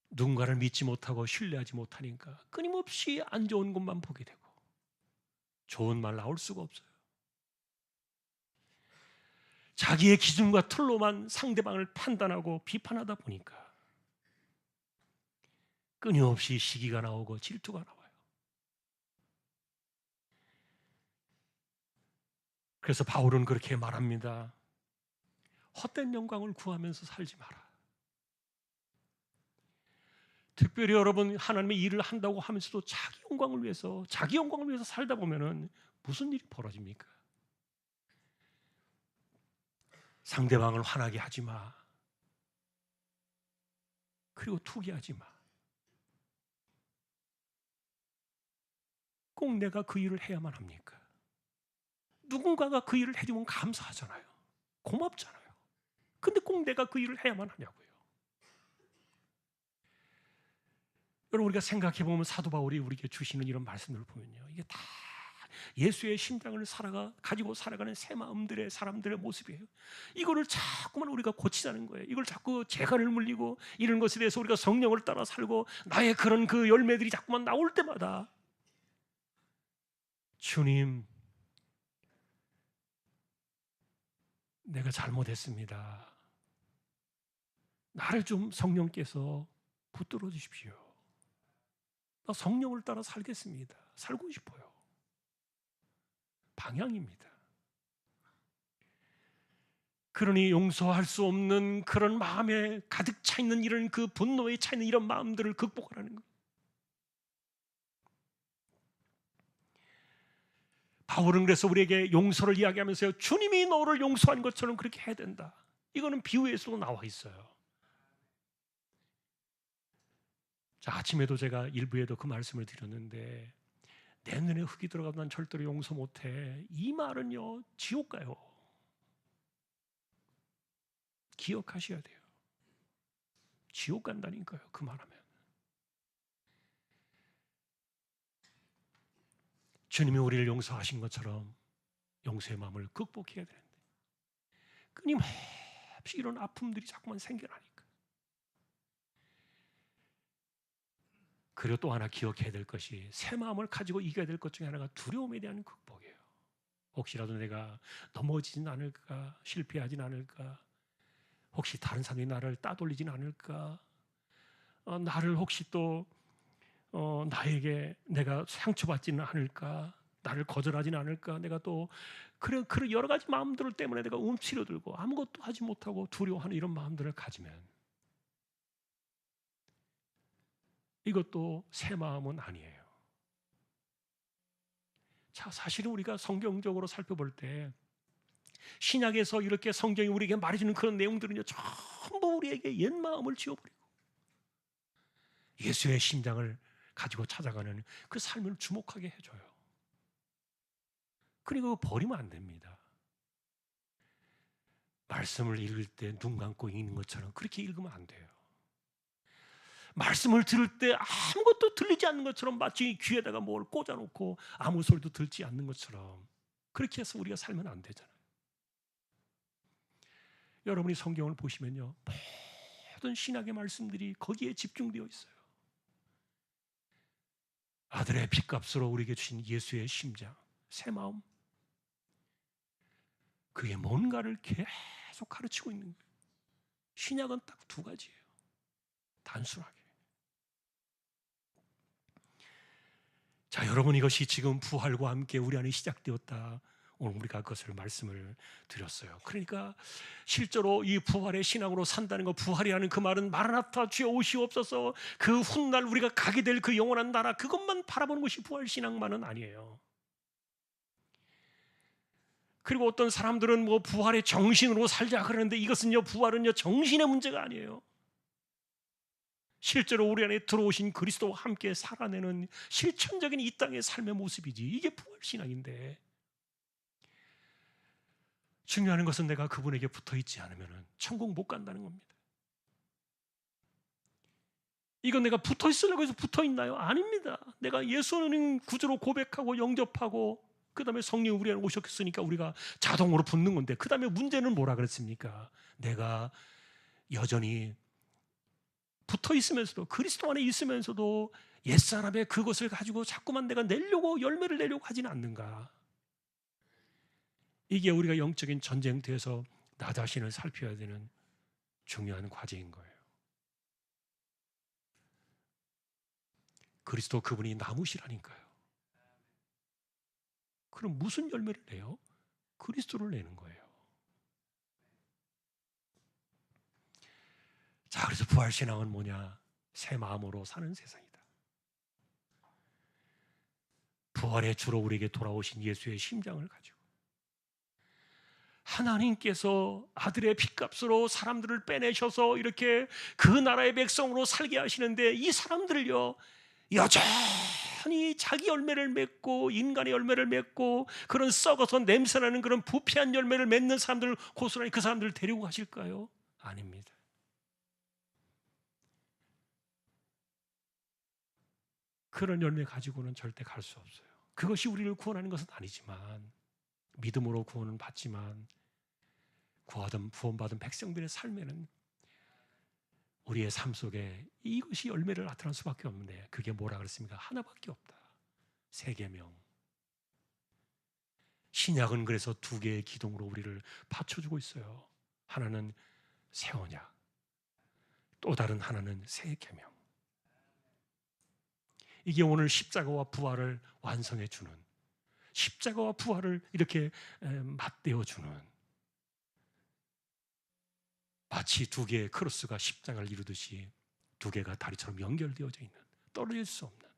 누군가를 믿지 못하고 신뢰하지 못하니까 끊임없이 안 좋은 것만 보게 되고 좋은 말 나올 수가 없어요. 자기의 기준과 틀로만 상대방을 판단하고 비판하다 보니까 끊임없이 시기가 나오고 질투가 나와요. 그래서 바울은 그렇게 말합니다. 헛된 영광을 구하면서 살지 마라. 특별히 여러분, 하나님의 일을 한다고 하면서도 자기 영광을 위해서 살다 보면은 무슨 일이 벌어집니까? 상대방을 화나게 하지 마. 그리고 투기하지 마. 꼭 내가 그 일을 해야만 합니까? 누군가가 그 일을 해주면 감사하잖아요. 고맙잖아요. 근데 꼭 내가 그 일을 해야만 하냐고요. 여러분, 우리가 생각해보면 사도 바울이 우리에게 주시는 이런 말씀들을 보면요, 이게 다 예수의 심장을 가지고 살아가는 새 마음들의 사람들의 모습이에요. 이거를 자꾸만 우리가 고치자는 거예요. 이걸 자꾸 재간을 물리고 이런 것에 대해서 우리가 성령을 따라 살고 나의 그런 그 열매들이 자꾸만 나올 때마다 주님, 내가 잘못했습니다. 나를 좀 성령께서 붙들어 주십시오. 나 성령을 따라 살겠습니다. 살고 싶어요. 방향입니다. 그러니 용서할 수 없는 그런 마음에 가득 차 있는 이런 그 분노에 차 있는 이런 마음들을 극복하라는 거예요. 바울은 그래서 우리에게 용서를 이야기하면서요, 주님이 너를 용서한 것처럼 그렇게 해야 된다. 이거는 비유에서도 나와 있어요. 자, 아침에도 제가 일부에도 그 말씀을 드렸는데, 내 눈에 흙이 들어가도 난 절대로 용서 못해. 이 말은요, 지옥 가요. 기억하셔야 돼요. 지옥 간다니까요, 그 말하면. 주님이 우리를 용서하신 것처럼 용서의 마음을 극복해야 되는데 끊임없이 이런 아픔들이 자꾸만 생겨나니까. 그리고 또 하나 기억해야 될 것이, 새 마음을 가지고 이겨야 될 것 중에 하나가 두려움에 대한 극복이에요. 혹시라도 내가 넘어지진 않을까, 실패하진 않을까, 혹시 다른 사람이 나를 따돌리진 않을까, 나를 혹시 또 나에게 내가 상처받지는 않을까, 나를 거절하지는 않을까, 내가 또 그런 여러 가지 마음들 때문에 내가 움츠려들고 아무것도 하지 못하고 두려워하는 이런 마음들을 가지면 이것도 새 마음은 아니에요. 자, 사실은 우리가 성경적으로 살펴볼 때 신약에서 이렇게 성경이 우리에게 말해주는 그런 내용들은요, 전부 우리에게 옛 마음을 지워버리고 예수의 심장을 가지고 찾아가는 그 삶을 주목하게 해줘요. 그리고 버리면 안 됩니다. 말씀을 읽을 때 눈 감고 읽는 것처럼 그렇게 읽으면 안 돼요. 말씀을 들을 때 아무것도 들리지 않는 것처럼 마치 귀에다가 뭘 꽂아놓고 아무 소리도 들지 않는 것처럼 그렇게 해서 우리가 살면 안 되잖아요. 여러분이 성경을 보시면요, 모든 신약의 말씀들이 거기에 집중되어 있어요. 아들의 핏값으로 우리에게 주신 예수의 심장, 새 마음, 그게 뭔가를 계속 가르치고 있는 거예요. 신약은 딱 두 가지예요. 단순하게. 자, 여러분, 이것이 지금 부활과 함께 우리 안에 시작되었다. 오늘 우리가 그것을 말씀을 드렸어요. 그러니까 실제로 이 부활의 신앙으로 산다는 것, 부활이라는 그 말은 마라나타 주여 오시옵소서, 그 훗날 우리가 가게 될 그 영원한 나라, 그것만 바라보는 것이 부활 신앙만은 아니에요. 그리고 어떤 사람들은 뭐 부활의 정신으로 살자 그러는데, 이것은요, 부활은요 정신의 문제가 아니에요. 실제로 우리 안에 들어오신 그리스도와 함께 살아내는 실천적인 이 땅의 삶의 모습이지, 이게 부활신앙인데, 중요한 것은 내가 그분에게 붙어있지 않으면 천국 못 간다는 겁니다. 이건 내가 붙어 있으려고 해서 붙어 있나요? 아닙니다. 내가 예수는 구주로 고백하고 영접하고 그 다음에 성령이 우리 안에 오셨으니까 우리가 자동으로 붙는 건데, 그 다음에 문제는 뭐라 그랬습니까? 내가 여전히 붙어 있으면서도, 그리스도 안에 있으면서도 옛사람의 그것을 가지고 자꾸만 내가 열매를 내려고 하지는 않는가? 이게 우리가 영적인 전쟁터에서 나 자신을 살펴야 되는 중요한 과제인 거예요. 그리스도 그분이 나무시라니까요. 그럼 무슨 열매를 내요? 그리스도를 내는 거예요. 자, 그래서 부활신앙은 뭐냐? 새 마음으로 사는 세상이다. 부활의 주로 우리에게 돌아오신 예수의 심장을 가지고 하나님께서 아들의 핏값으로 사람들을 빼내셔서 이렇게 그 나라의 백성으로 살게 하시는데, 이 사람들을요 여전히 자기 열매를 맺고 인간의 열매를 맺고 그런 썩어서 냄새나는 그런 부패한 열매를 맺는 사람들을 고스란히 그 사람들을 데리고 가실까요? 아닙니다. 그런 열매 가지고는 절대 갈 수 없어요. 그것이 우리를 구원하는 것은 아니지만, 믿음으로 구원은 받지만 구원받은 백성들의 삶에는 우리의 삶 속에 이것이 열매를 나타날 수밖에 없는데, 그게 뭐라 그랬습니까? 하나밖에 없다. 세 계명. 신약은 그래서 두 개의 기둥으로 우리를 받쳐주고 있어요. 하나는 새 언약, 또 다른 하나는 새 계명. 이게 오늘 십자가와 부활을 완성해 주는, 십자가와 부활을 이렇게 맞대어 주는, 마치 두 개의 크로스가 십자가를 이루듯이 두 개가 다리처럼 연결되어져 있는, 떨어질 수 없는,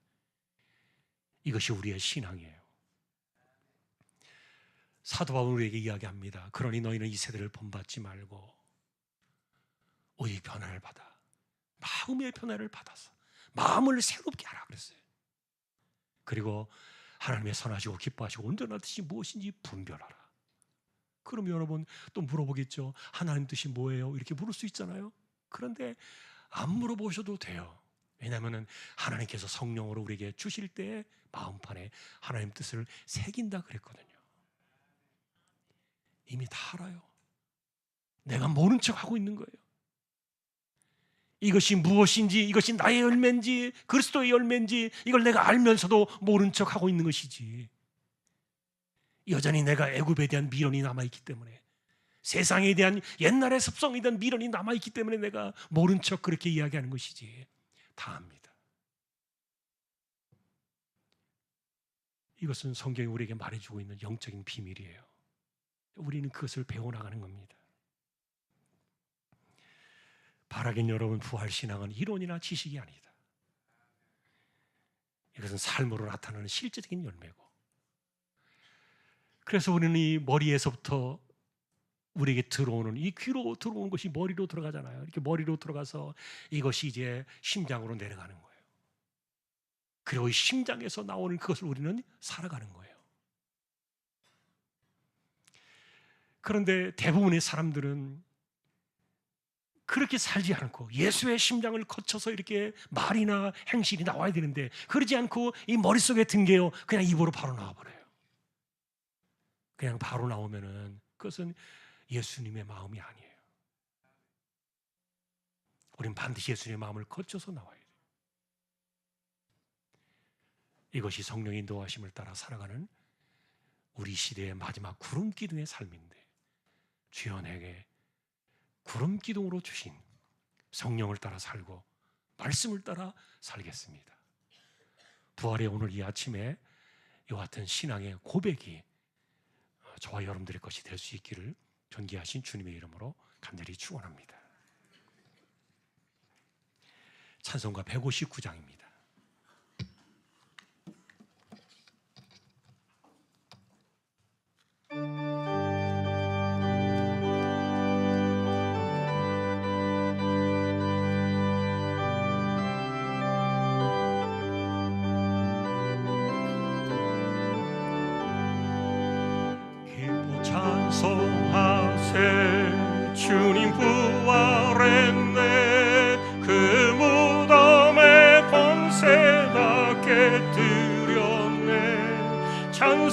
이것이 우리의 신앙이에요. 사도 바울은 우리에게 이야기합니다. 그러니 너희는 이 세대를 본받지 말고 오직 변화를 받아, 마음의 변화를 받아서 마음을 새롭게 하라 그랬어요. 그리고 하나님의 선하시고 기뻐하시고 온전한 뜻이 무엇인지 분별하라. 그럼 여러분 또 물어보겠죠. 하나님 뜻이 뭐예요? 이렇게 물을 수 있잖아요. 그런데 안 물어보셔도 돼요. 왜냐하면 하나님께서 성령으로 우리에게 주실 때 마음판에 하나님 뜻을 새긴다 그랬거든요. 이미 다 알아요. 내가 모른 척하고 있는 거예요. 이것이 무엇인지, 이것이 나의 열매인지 그리스도의 열매인지 이걸 내가 알면서도 모른 척하고 있는 것이지, 여전히 내가 애굽에 대한 미련이 남아있기 때문에, 세상에 대한 옛날의 습성에 대한 미련이 남아있기 때문에 내가 모른 척 그렇게 이야기하는 것이지, 다 압니다. 이것은 성경이 우리에게 말해주고 있는 영적인 비밀이에요. 우리는 그것을 배워나가는 겁니다. 바라긴 여러분, 부활신앙은 이론이나 지식이 아니다. 이것은 삶으로 나타나는 실제적인 열매고, 그래서 우리는 이 머리에서부터 우리에게 들어오는, 이 귀로 들어오는 것이 머리로 들어가잖아요. 이렇게 머리로 들어가서 이것이 이제 심장으로 내려가는 거예요. 그리고 이 심장에서 나오는 그것을 우리는 살아가는 거예요. 그런데 대부분의 사람들은 그렇게 살지 않고 예수의 심장을 거쳐서 이렇게 말이나 행실이 나와야 되는데, 그러지 않고 이 머릿속에 든 게요 그냥 입으로 바로 나와버려요. 그냥 바로 나오면은 그것은 예수님의 마음이 아니에요. 우리는 반드시 예수님의 마음을 거쳐서 나와야 돼요. 이것이 성령의 인도하심을 따라 살아가는 우리 시대의 마지막 구름기둥의 삶인데, 주여 내게 구름기둥으로 주신 성령을 따라 살고 말씀을 따라 살겠습니다. 부활의 오늘 이 아침에 이와 같은 신앙의 고백이 저와 여러분들의 것이 될 수 있기를 존귀하신 주님의 이름으로 간절히 축원합니다. 찬송가 159장입니다. 찬송하세 주님 부활했네, 그 무덤에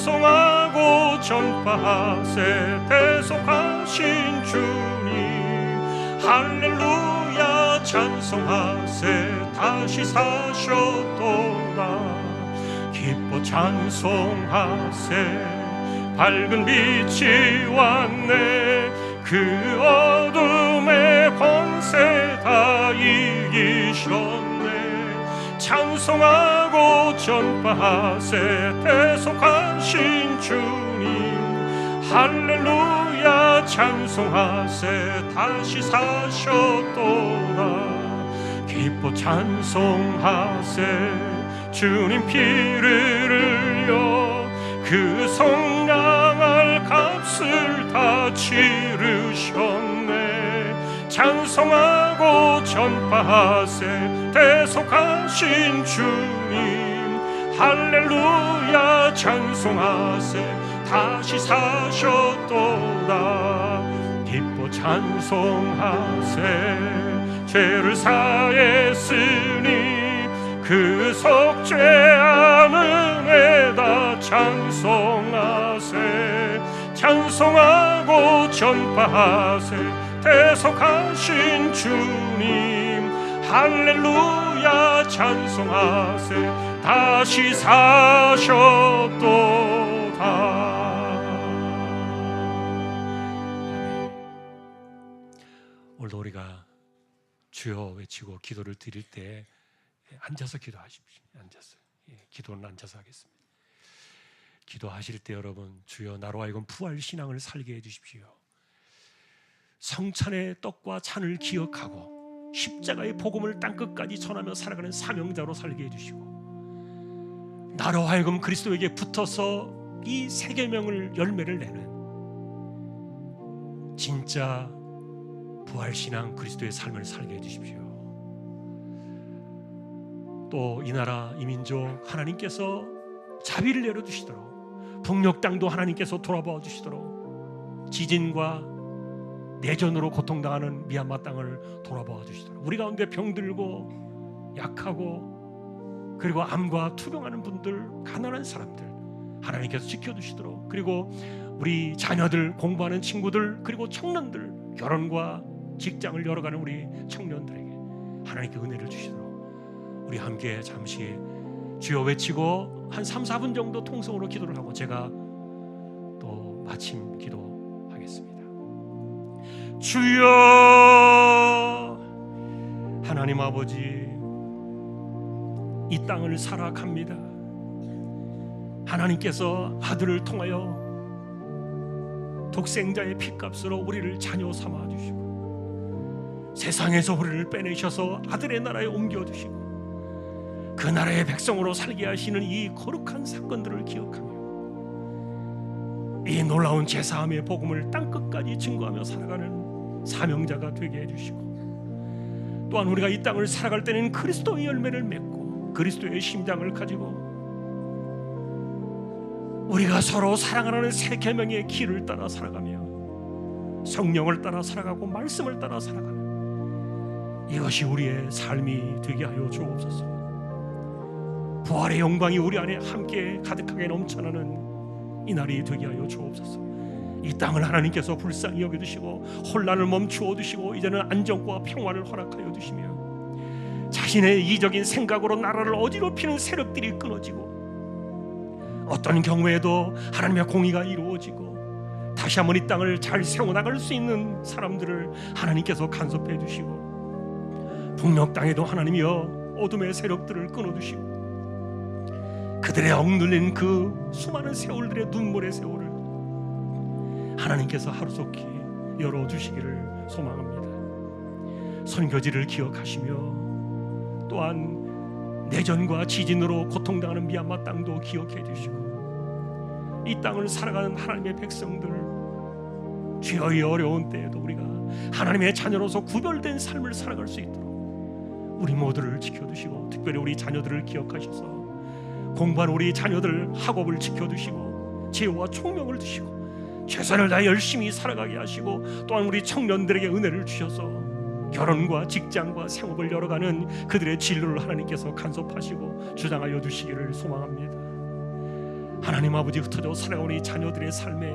찬송하고 전파하세 대속하신 주님. 할렐루야 찬송하세 다시 사셨도다. 기뻐 찬송하세 밝은 빛이 왔네. 그 어둠의 권세 다 이기셨네. 찬송하고 전파하세 대속하신 주님. 할렐루야 찬송하세 다시 사셨도다. 기뻐 찬송하세 주님 피를 흘려 그 속량할 값을 다 치르셨네. 찬송하고 전파하세 대속하신 주님. 할렐루야 찬송하세 다시 사셨도다. 기뻐 찬송하세 죄를 사했으니 그 속죄하는 애다 찬송하세. 찬송하고 전파하세 대속하신 주님. 할렐루야 찬송하세 다시 사셨도다. 오늘도 우리가 주여 외치고 기도를 드릴 때 앉아서 기도하십시오. 앉아서 기도는 앉아서 하겠습니다. 기도하실 때 여러분, 주여 나로 하여금 부활 신앙을 살게 해주십시오. 성찬의 떡과 잔을 기억하고 십자가의 복음을 땅끝까지 전하며 살아가는 사명자로 살게 해주시고, 나로 하여금 그리스도에게 붙어서 이 세 계명을 열매를 내는 진짜 부활 신앙 그리스도의 삶을 살게 해주십시오. 또 이 나라 이 민족 하나님께서 자비를 내려주시도록, 북녘 땅도 하나님께서 돌아봐 주시도록, 지진과 내전으로 고통당하는 미얀마 땅을 돌아봐 주시도록, 우리 가운데 병들고 약하고 그리고 암과 투병하는 분들, 가난한 사람들 하나님께서 지켜주시도록, 그리고 우리 자녀들, 공부하는 친구들, 그리고 청년들, 결혼과 직장을 열어가는 우리 청년들에게 하나님께 은혜를 주시도록 우리 함께 잠시 주여 외치고 한 3, 4분 정도 통성으로 기도를 하고 제가 또 마침 기도하겠습니다. 주여 하나님 아버지, 이 땅을 살아갑니다. 하나님께서 아들을 통하여 독생자의 피값으로 우리를 자녀 삼아 주시고, 세상에서 우리를 빼내셔서 아들의 나라에 옮겨주시고 그 나라의 백성으로 살게 하시는 이 거룩한 사건들을 기억하며 이 놀라운 제사함의 복음을 땅끝까지 증거하며 살아가는 사명자가 되게 해주시고, 또한 우리가 이 땅을 살아갈 때는 그리스도의 열매를 맺고 그리스도의 심장을 가지고 우리가 서로 사랑하는 새 계명의 길을 따라 살아가며 성령을 따라 살아가고 말씀을 따라 살아가는 이것이 우리의 삶이 되게 하여 주옵소서. 부활의 영광이 우리 안에 함께 가득하게 넘쳐나는 이 날이 되게 하여 주옵소서. 이 땅을 하나님께서 불쌍히 여겨주시고 혼란을 멈추어 두시고 이제는 안정과 평화를 허락하여 주시며, 자신의 이적인 생각으로 나라를 어지럽히는 세력들이 끊어지고, 어떤 경우에도 하나님의 공의가 이루어지고 다시 한번 이 땅을 잘 세워나갈 수 있는 사람들을 하나님께서 간섭해 주시고, 북녘 땅에도 하나님이여 어둠의 세력들을 끊어주시고 그들의 억눌린 그 수많은 세월들의 눈물의 세월을 하나님께서 하루속히 열어주시기를 소망합니다. 선교지를 기억하시며 또한 내전과 지진으로 고통당하는 미얀마 땅도 기억해 주시고, 이 땅을 살아가는 하나님의 백성들, 주여 이 어려운 때에도 우리가 하나님의 자녀로서 구별된 삶을 살아갈 수 있도록 우리 모두를 지켜주시고, 특별히 우리 자녀들을 기억하셔서 공부하는 우리 자녀들 학업을 지켜주시고 지혜와 총명을 주시고 최선을 다해 열심히 살아가게 하시고, 또한 우리 청년들에게 은혜를 주셔서 결혼과 직장과 생업을 열어가는 그들의 진로를 하나님께서 간섭하시고 주장하여 주시기를 소망합니다. 하나님 아버지 흩어져 살아온 이 자녀들의 삶에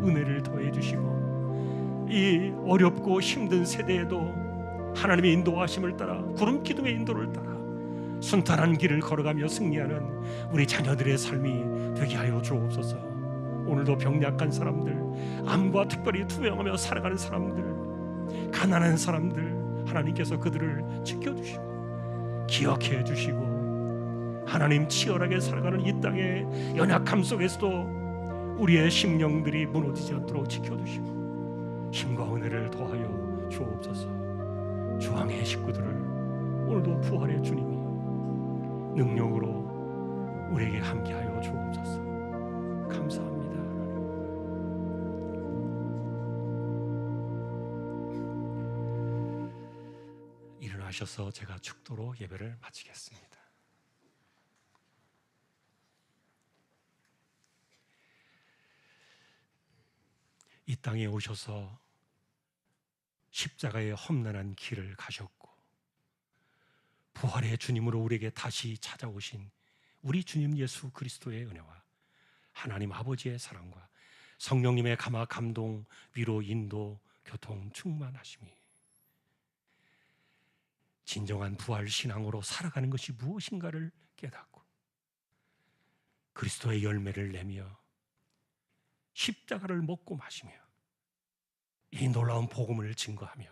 은혜를 더해 주시고 이 어렵고 힘든 세대에도 하나님의 인도하심을 따라 구름 기둥의 인도를 따라 순탄한 길을 걸어가며 승리하는 우리 자녀들의 삶이 되게 하여 주옵소서. 오늘도 병약한 사람들, 암과 특별히 투명하며 살아가는 사람들, 가난한 사람들, 하나님께서 그들을 지켜주시고 기억해 주시고 하나님 치열하게 살아가는 이 땅의 연약함 속에서도 우리의 심령들이 무너지지 않도록 지켜주시고 힘과 은혜를 더하여 주옵소서. 주왕의 식구들을 오늘도 부활의 주님이 능력으로 우리에게 함께하여 주옵소서. 감사합니다. 하나님. 일어나셔서 제가 축도로 예배를 마치겠습니다. 이 땅에 오셔서 십자가의 험난한 길을 가셨고 부활의 주님으로 우리에게 다시 찾아오신 우리 주님 예수 그리스도의 은혜와 하나님 아버지의 사랑과 성령님의 감화 감동 위로 인도 교통 충만하심이 진정한 부활 신앙으로 살아가는 것이 무엇인가를 깨닫고 그리스도의 열매를 내며 십자가를 먹고 마시며 이 놀라운 복음을 증거하며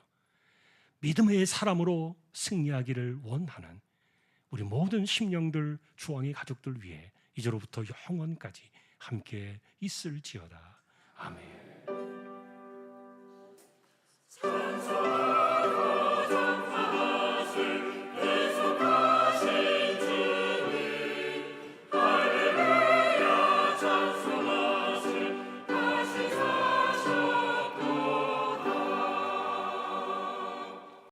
믿음의 사람으로 승리하기를 원하는 우리 모든 심령들 주왕의 가족들 위해 이제로부터 영원까지 함께 있을지어다. 아멘.